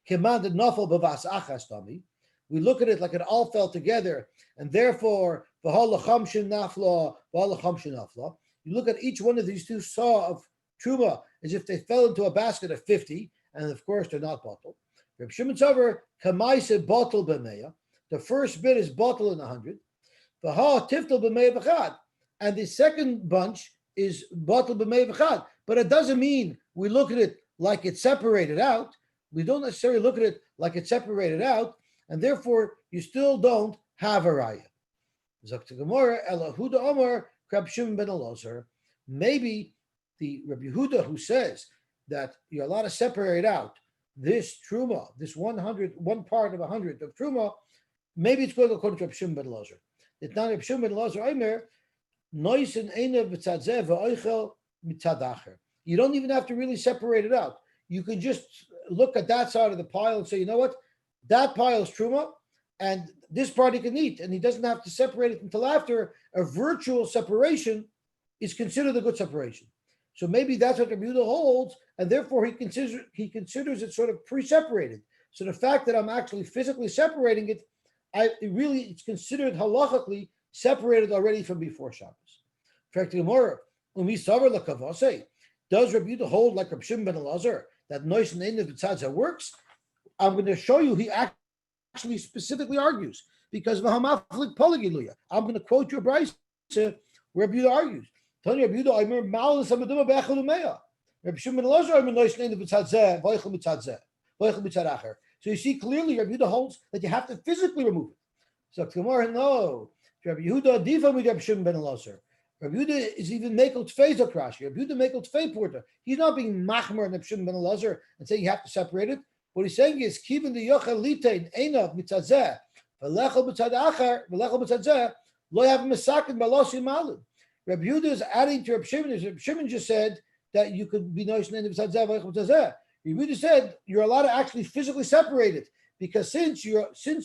commanded nafel b'vas achas tami. We look at it like it all fell together, and therefore v'hal lechamshin nafla, v'hal lechamshin nafla. You look at each one of these 2 saw of truma as if they fell into a basket of 50, and of course they're not bottled. Reb Shimon sover kamaisa bottle b'meya. The first bit is bottle in 100. V'ha tiftel b'meya v'chad, and the second bunch is bottle b'meya v'chad. But it doesn't mean we look at it like it's separated out. We don't necessarily look at it like it's separated out, and therefore you still don't have a raya. Maybe the Reb Yehuda who says that you're allowed to separate out this truma, this 1 part of 100 of truma, maybe it's going to according to Reb Shimon ben Elazar. It's not Reb Shimon ben Elazar Omer, noisen einav b'tzadzeh v'oichel. You don't even have to really separate it out. You can just look at that side of the pile and say, you know what, that pile is truma, and this part he can eat, and he doesn't have to separate it until after. A virtual separation is considered a good separation. So maybe that's what the Yehuda holds, and therefore he considers it sort of pre-separated. So the fact that I'm actually physically separating it, it's considered halachically separated already from before Shabbos. In fact, the Gemara, does Reb Yehuda hold like Reb Shimon ben Elazar that nois and einav b'tzadzeh works? I'm going to show you he actually specifically argues because v'hamaflik poligiluya. I'm going to quote your brayso where Reb Yehuda argues. Tell you Reb Yehuda, I remember malus amaduma be'echel umeya. Reb Shimon ben Elazar, I remember nois and einav b'tzadzeh v'oichel b'tzadzeh v'oichel b'tzadacher. So you see clearly Reb Yehuda holds that you have to physically remove it. So Gemara, no. Reb Yehuda difa with Reb Shimon ben Elazar. Reb Yehuda is even mekel tfei zokrashi. Reb Yehuda mekel tfei porta. He's not being machmer and Reb Shimon ben Elazar and saying you have to separate it. What he's saying is kivin the yochel litein einav mitzadzeh v'lechel b'tzad achar v'lechel b'tzadzeh lo have mesakin b'losim malin. Reb Yehuda is adding to Reb Shimon. Reb Shimon just said that you could be noishin in b'tzadzeh v'lechel b'tzadzeh. Reb Yehuda said you're allowed to actually physically separate it because since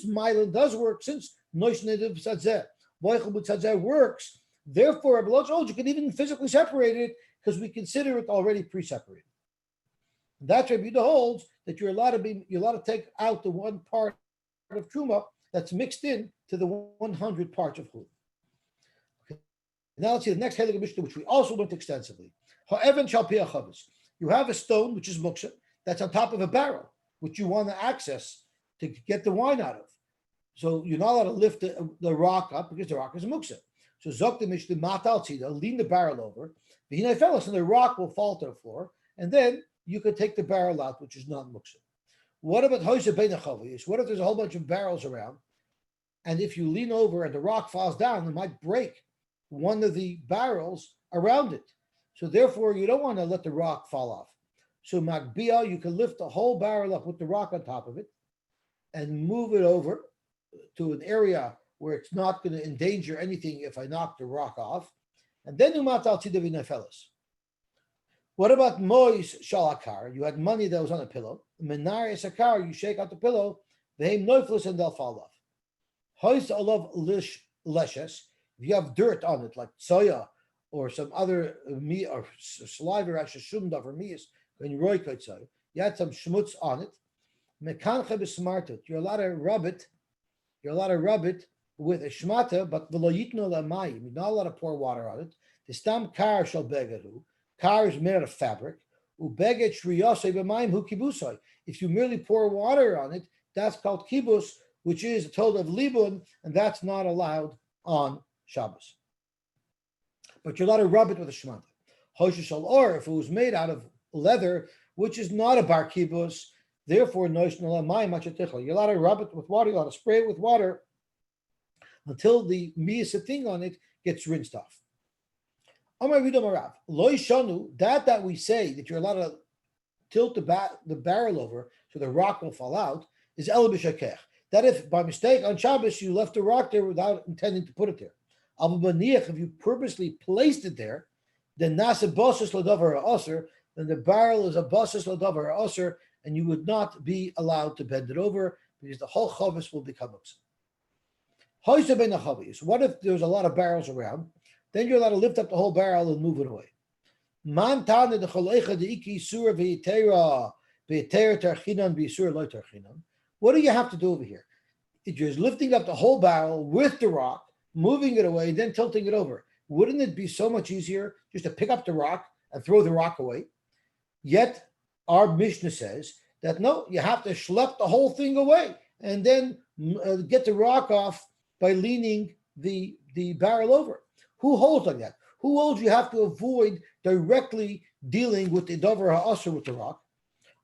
Malin does work, since noishin in b'tzadzeh v'lechel b'tzadzeh works. Therefore, you can even physically separate it because we consider it already pre-separated. That's Reb Yehuda holds that you're allowed to take out the one part of truma that's mixed in to the 100 parts of chulin. Okay. Now let's see the next Heilige Mishnah, which we also learned extensively. Ha'evan shal pi ha'chavos. You have a stone which is muksa that's on top of a barrel which you want to access to get the wine out of. So you're not allowed to lift the rock up because the rock is a muksa. So Zok the Mishnah matal tzida, lean the barrel over, and the rock will fall to the floor, and then you could take the barrel out, which is not muksa. What about hoyse bein ha'chavos? What if there's a whole bunch of barrels around, and if you lean over and the rock falls down, it might break one of the barrels around it. So therefore, you don't want to let the rock fall off. So magbia, you can lift the whole barrel up with the rock on top of it, and move it over to an area where it's not going to endanger anything if I knock the rock off. And then umatal tzida v'nefeles. What about mois shalakar? You had money that was on a pillow. Menar esakar, you shake out the pillow. V'heim noiflus and they'll fall off. Hois olav leshes. If you have dirt on it, like soya or some other meat or saliva, shashumdav or mias, when you roikotzay, you had some schmutz on it. Mekancha b'smartut. You're allowed to rub it. You're allowed to rub it with a shmata, but you're not allowed to pour water on it. The stam kar shall begeru. Kar is made out of fabric. Ubeget shriyosei b'mayim hu kibusoi. If you merely pour water on it, that's called kibus, which is told of libun, and that's not allowed on Shabbos. But you're allowed to rub it with a shmata. Hoshe shal or, if it was made out of leather, which is not a bar kibus, therefore you're allowed to rub it with water. You're allowed to spray it with water until the miyasa thing on it gets rinsed off. That we say that you're allowed to tilt the barrel over so the rock will fall out is el b'shakech. That if by mistake on Shabbos you left the rock there without intending to put it there. If you purposely placed it there, then nasa bosses l'davar ha'aser, then the barrel is a bosses l'davar ha'aser, and you would not be allowed to bend it over because the whole chavis will become upset. What if there's a lot of barrels around? Then you're allowed to lift up the whole barrel and move it away. What do you have to do over here? You're lifting up the whole barrel with the rock, moving it away, then tilting it over. Wouldn't it be so much easier just to pick up the rock and throw the rock away? Yet our Mishnah says that no, you have to schlep the whole thing away and then get the rock off by leaning the barrel over. Who holds like that? Who holds you have to avoid directly dealing with the davar ha'aser with the rock?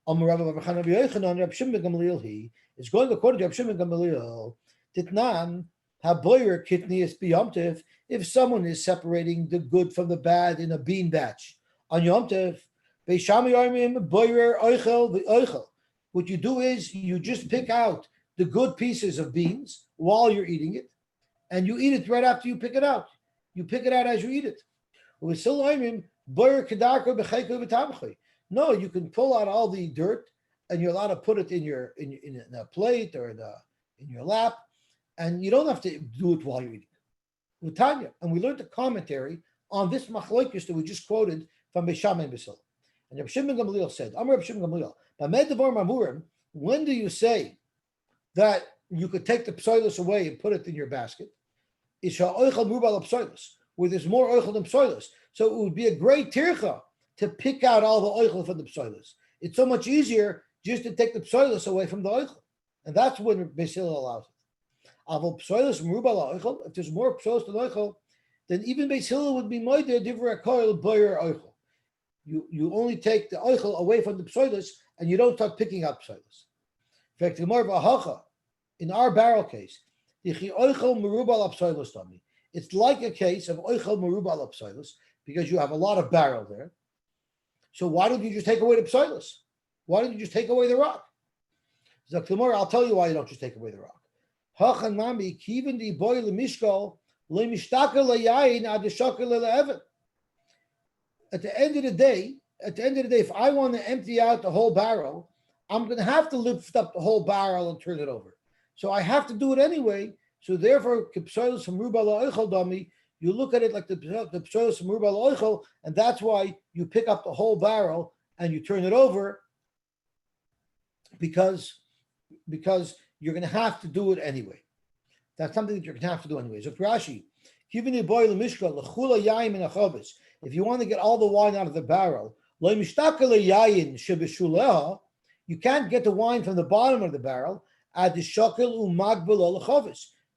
Reb Shimon ben Gamliel, he is going according to Reb Shimon ben Gamliel. Titnan haboyer kitnius b'yomtev. If someone is separating the good from the bad in a bean batch on yomtev, what you do is you just pick out the good pieces of beans while you're eating it, and you eat it right after you pick it out. You pick it out as you eat it. No, you can pull out all the dirt, and you're allowed to put it in a plate or in your lap, and you don't have to do it while you're eating it. Tanya, and we learned the commentary on this machlokes that we just quoted from Beishamai and Basil. And Reb Shimon Gamliel said, Reb Shimon Gamliel, when do you say that you could take the psoilus away and put it in your basket? Where there's more oichel than psoilus. So it would be a great tircha to pick out all the oichel from the psoilus. It's so much easier just to take the psoilus away from the oichel. And that's when Basil allows it. If there's more psoilus than oichel, then even Basil would be moide divrei koil boyer oichel. You only take the oichel away from the psoilus and you don't start picking up psoilus. In fact, in our barrel case, if It's like a case of oichel meruba al psilus, because you have a lot of barrel there. So why don't you just take away the psilus? Why don't you just take away the rock? Zaktimor, I'll tell you why you don't just take away the rock. Hachan mami kivin di boy lemishkal lemishtaka leyayin ad shakal leevan. At the end of the day, if I want to empty out the whole barrel, I'm going to have to lift up the whole barrel and turn it over. So I have to do it anyway. So therefore, you look at it like the psoilus meruba loichel, and that's why you pick up the whole barrel and you turn it over, because you're going to have to do it anyway. That's something that you're going to have to do anyway. So Rashi, if you want to get all the wine out of the barrel, you can't get the wine from the bottom of the barrel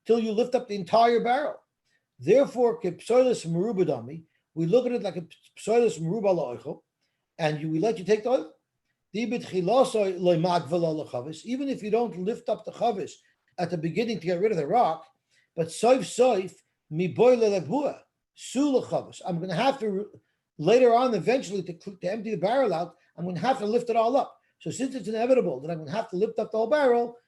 till you lift up the entire barrel. Therefore, we look at it like a psoilus meruba loichel, and we let you take the oil. Even if you don't lift up the chavis at the beginning to get rid of the rock, but I'm going to have to later on, eventually, to empty the barrel out, I'm going to have to lift it all up. So since it's inevitable that I'm going to have to lift up the whole barrel,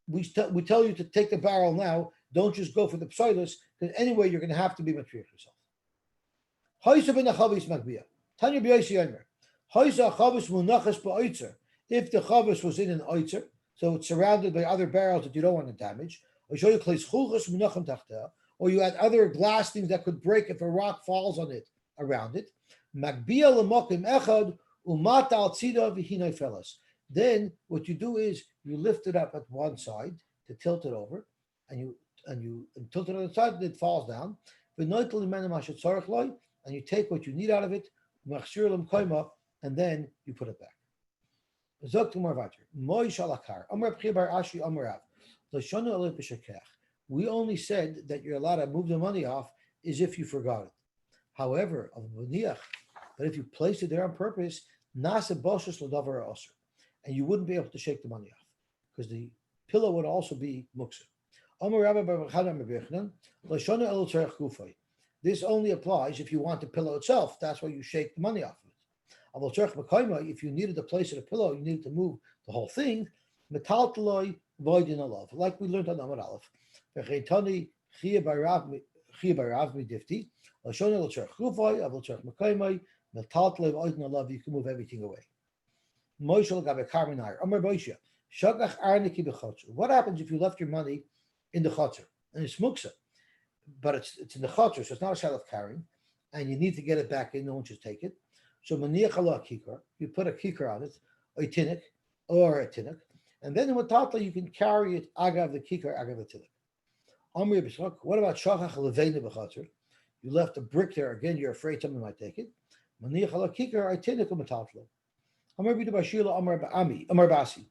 we tell you to take the barrel now. Don't just go for the psoilus, because anyway you're going to have to be matriach yourself. Tanya Reb Yosy Simon. If the chavis was in an oitzer, so it's surrounded by other barrels that you don't want to damage, or you had other glass things that could break if a rock falls on it around it. Then what you do is you lift it up at one side to tilt it over, and you tilt it on the side, and it falls down. And you take what you need out of it, and then you put it back. We only said that you're allowed to move the money off is if you forgot it. However, but if you placed it there on purpose, and you wouldn't be able to shake the money off, because the pillow would also be muksa. This only applies if you want the pillow itself. That's why you shake the money off of it. If you needed to place it a pillow, you needed to move the whole thing. Like we learned on Amar Aleph. You can move everything away. What happens if you left your money in the chotzer? And it's muksa, but it's in the chotzer, so it's not a shal of carrying, and you need to get it back in, no one should take it. So maniach ala kikar, you put a kikar on it, a tinnik, or a tinnik, and then in Matatla you can carry it agav the kikar, agav the tinnik. What about shachach leveina b'chotzer? You left a brick there, again, you're afraid someone might take it. Maniach ala kikar, a tinnik, or Matatla. Amar b'du bashila, amar basi.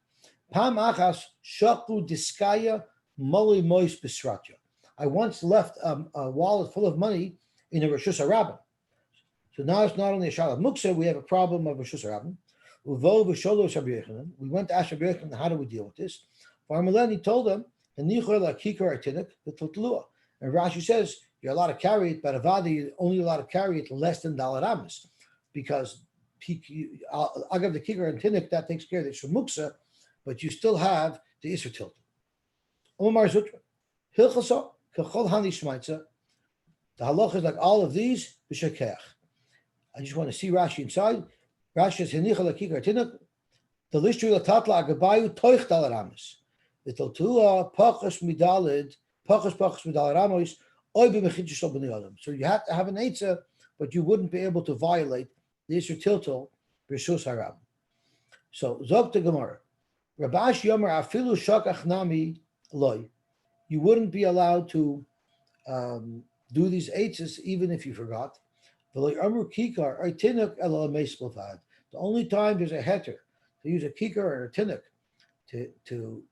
Pam achas shaku diskaya moli mois bisratya. I once left a wallet full of money in a Reshus HaRabim. So now it's not only a Shalom Muksa, we have a problem of Reshus HaRabim. We went to ask Reb Yochanan, how do we deal with this? He told them, and Rashi says, you're allowed to carry it, but Avada, you're only allowed to carry it less than Dalet Amos, because Agav the Kikar and Tinnik, that takes care of the Isra Muksa, but you still have the Isra Tilton. Omar Zutra, Hilchasa, Kechol Hani Shmaitza. The halach is like all of these, b'shekech. I just want to see Rashi inside. Rashi says, Henicha l'kikar tinuk, the lishtri l'tatla agabayu toich dalar amis. The totua pachas midalid amos, oy b'mechidjish lo b'nei adam. So you have to have an eitzah, but you wouldn't be able to violate the Isra Tiltal b'Reshus HaRabim. So, Zog to Gemara. Rabash Yomer afilu shakach nami loy. You wouldn't be allowed to do these eitzes even if you forgot. The only time there's a heter to use a kikar or a tinuk to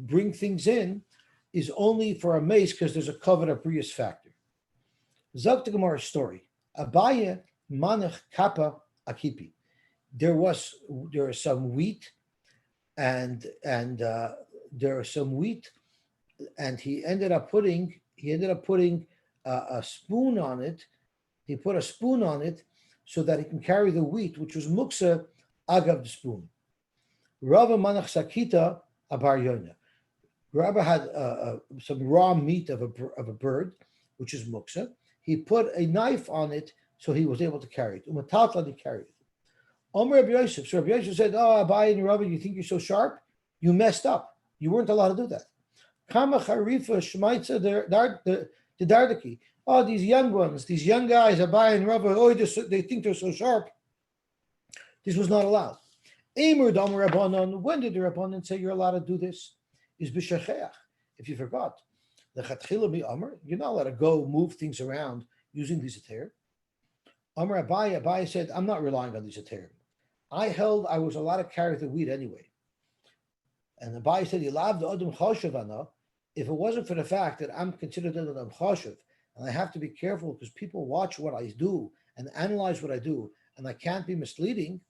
bring things in is only for a mace, because there's a covet of brius factor. Zok to Gemara's story. Abaya manach kappa akipi. There was some wheat, and he ended up putting he ended up putting a spoon on it. He put a spoon on it so that he can carry the wheat, which was muksa agav the spoon. Rava manach sakita abar yona. Rava had some raw meat of a bird, which is muksa. He put a knife on it so he was able to carry it. Umatatla, he carried it. Omer Reb Yosef. So Reb Yosef said, "Oh, Abai and Rava, you think you're so sharp? You messed up. You weren't allowed to do that." Kama charifa shmaitza the dardaki. Oh, these young ones, these young guys, Abai and Rava, oh, they think they're so sharp. This was not allowed. Eimer Domer Rabbanon. When did the Rabbanon say you're allowed to do this? Is b'shacheach. If you forgot, the chatchila mi Omer, you're not allowed to go move things around using these eter. Omer Abai said, I'm not relying on these eter. I held I was allowed to carry the wheat anyway. And Abai said, "Yilav the Adam Choshev ana." If it wasn't for the fact that I'm considered an Adam Choshev, and I have to be careful because people watch what I do and analyze what I do, and I can't be misleading,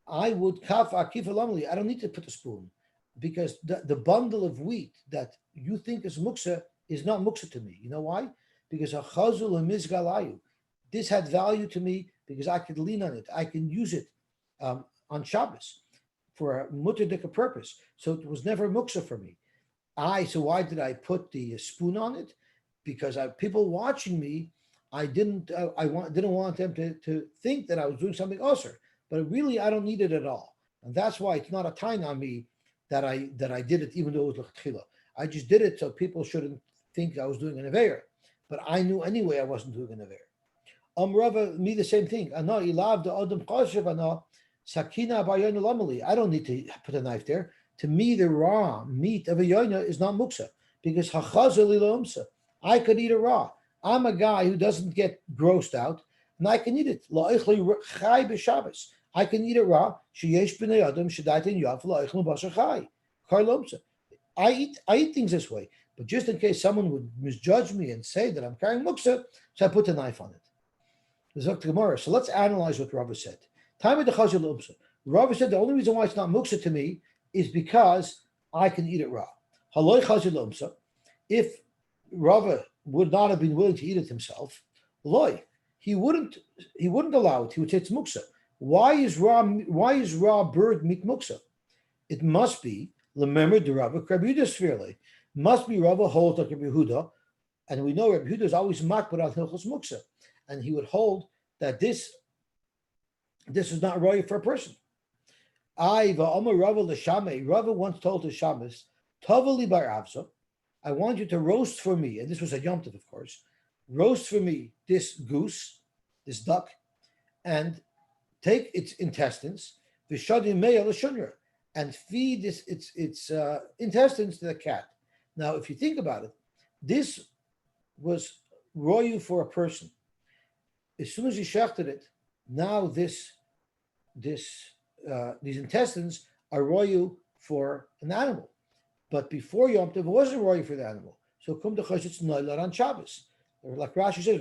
I would kaf akif alamli. I don't need to put a spoon because the bundle of wheat that you think is muksa is not muksa to me. You know why? Because a chazul and mizgalayu. This had value to me because I could lean on it. I can use it on Shabbos for a mutardika purpose. So it was never muksa for me. So why did I put the spoon on it? Because people watching me, I didn't want them to think that I was doing something osir. But really, I don't need it at all. And that's why it's not a time on me that I did it, even though it was l'chila. I just did it so people shouldn't think I was doing an aveir. But I knew anyway I wasn't doing an aveir. Rava, me the same thing. I don't need to put a knife there. To me, the raw meat of a yoina is not muksa because hachazal. I could eat it raw. I'm a guy who doesn't get grossed out, and I can eat it. I can eat it raw. I eat things this way, but just in case someone would misjudge me and say that I'm carrying muksa, so I put the knife on it. So let's analyze what Rava said. Rava said the only reason why it's not muksa to me is because I can eat it raw. If Rava would not have been willing to eat it himself, he wouldn't allow it. He would say it's muksa. Why is raw bird meat muksa? It must be lemember the Rava Reb Yehuda spherely. Must be Rava holds like Reb Yehuda, and we know Reb Yehuda is always makbid on hilchos muksa, and he would hold that this is not roy for a person. Rava once told his shamus, Tovali bar Avza, I want you to roast for me, and this was a Yom Tov, of course, roast for me this goose, this duck, and take its intestines, and feed its intestines to the cat. Now, if you think about it, this was royu for a person. As soon as he shechted it, now these intestines are royu for an animal. But before Yom Tov, it wasn't royu for the animal. So kum to chashitz noilar on Shabbos. Like Rashi says,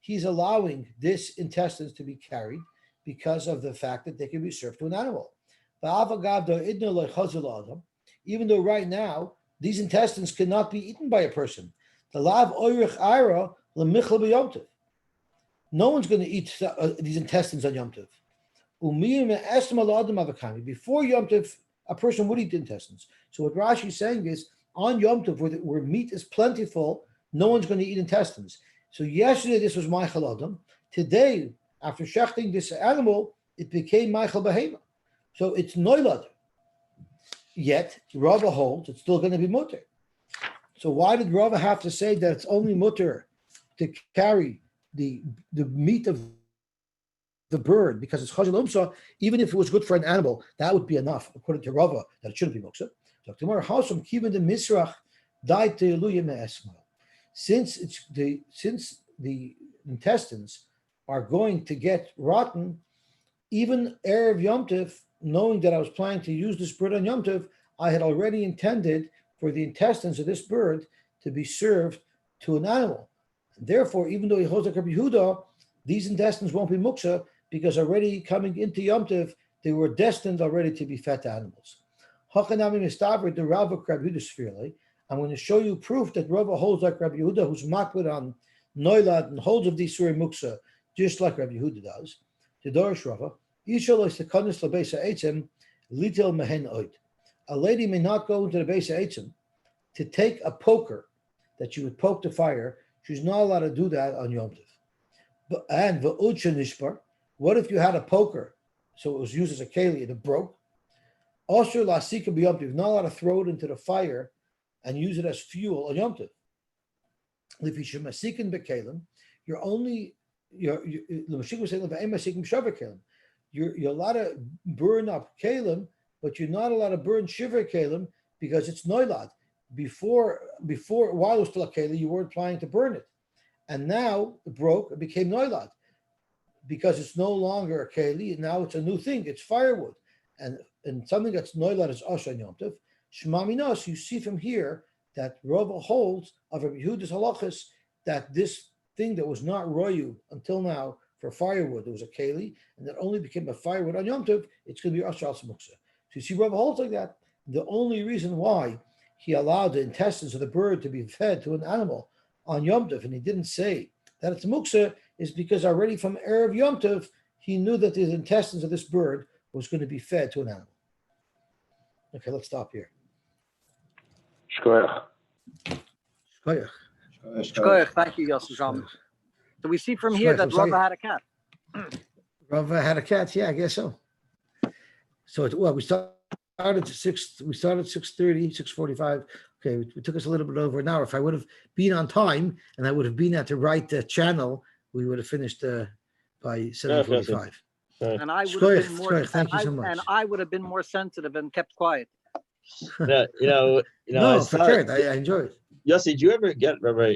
he's allowing this intestines to be carried because of the fact that they can be served to an animal. Even though right now, these intestines cannot be eaten by a person. No one's going to eat these intestines on Yom Tov. Before Yom Tov, a person would eat the intestines. So what Rashi is saying is, on Yom Tov, where meat is plentiful, no one's going to eat intestines. So yesterday this was Michael Adam. Today, after shechting this animal, it became Michael Behema. So it's Noilad. Yet, Rava holds it's still going to be mutter. So why did Rava have to say that it's only mutter to carry the meat of the bird because it's chazil umsa? Even if it was good for an animal, that would be enough, according to Rava, that it shouldn't be muksa. So tomorrow, howsome kiven the misrach died to eluya me'esma. Since the intestines are going to get rotten, even Erev Yom Tov, knowing that I was planning to use this bird on Yom Tov, I had already intended for the intestines of this bird to be served to an animal. And therefore, even though he holds like Reb Yehuda, these intestines won't be muksa because already coming into Yom Tov, they were destined already to be fed to animals. Hachanami mistaver the Rava Reb Yehuda Sfirle. I'm going to show you proof that Rava holds like Reb Yehuda, who's makbid on Noilad and holds of the Surah Muksa, just like Reb Yehuda does. The Dorish Rava, Yishal is the Kanis Labesa Eitzim, Litil Mehen Oid. A lady may not go into the Besa Eitzim to take a poker that you would poke the fire. She's not allowed to do that on Yom Tov. And V'udsha Nishbar, what if you had a poker, so it was used as a keli and it broke? Also, Lasika B'Yom Tov, not allowed to throw it into the fire and use it as fuel on Yom Tov. If you should masikin b'kelim, you're allowed to burn up kelim, but you're not allowed to burn shiver kelim because it's noilad. Before while it was still a keli, you weren't planning to burn it, and now it broke. It became noilad because it's no longer a keli. Now it's a new thing. It's firewood, and something that's noilad is osha Yom Tov. Shema minos, you see from here that Rava holds of Reb Yehuda's halachas that this thing that was not royu until now for firewood, it was a keli, and that only became a firewood on Yom Tov, it's going to be Ashal Samuksa. So you see Rava holds like that. The only reason why he allowed the intestines of the bird to be fed to an animal on Yom Tov, and he didn't say that it's muksa, is because already from Erev Yom Tov, he knew that the intestines of this bird was going to be fed to an animal. Okay, let's stop here. Shkoyach. Shkoyach. Shkoyach. Thank you, Yossi Simon. So we see from here that Rava had a cat. Rava had a cat, yeah, I guess so. So we started at 6:30, 6:45. Okay, it took us a little bit over an hour. If I would have been on time and I would have been at the right channel, we would have finished by 7:45. And I would have been more. Thank you so much. And I would have been more sensitive and kept quiet. No, No, for sure. I enjoy it. Yossi, did you ever get Rabbi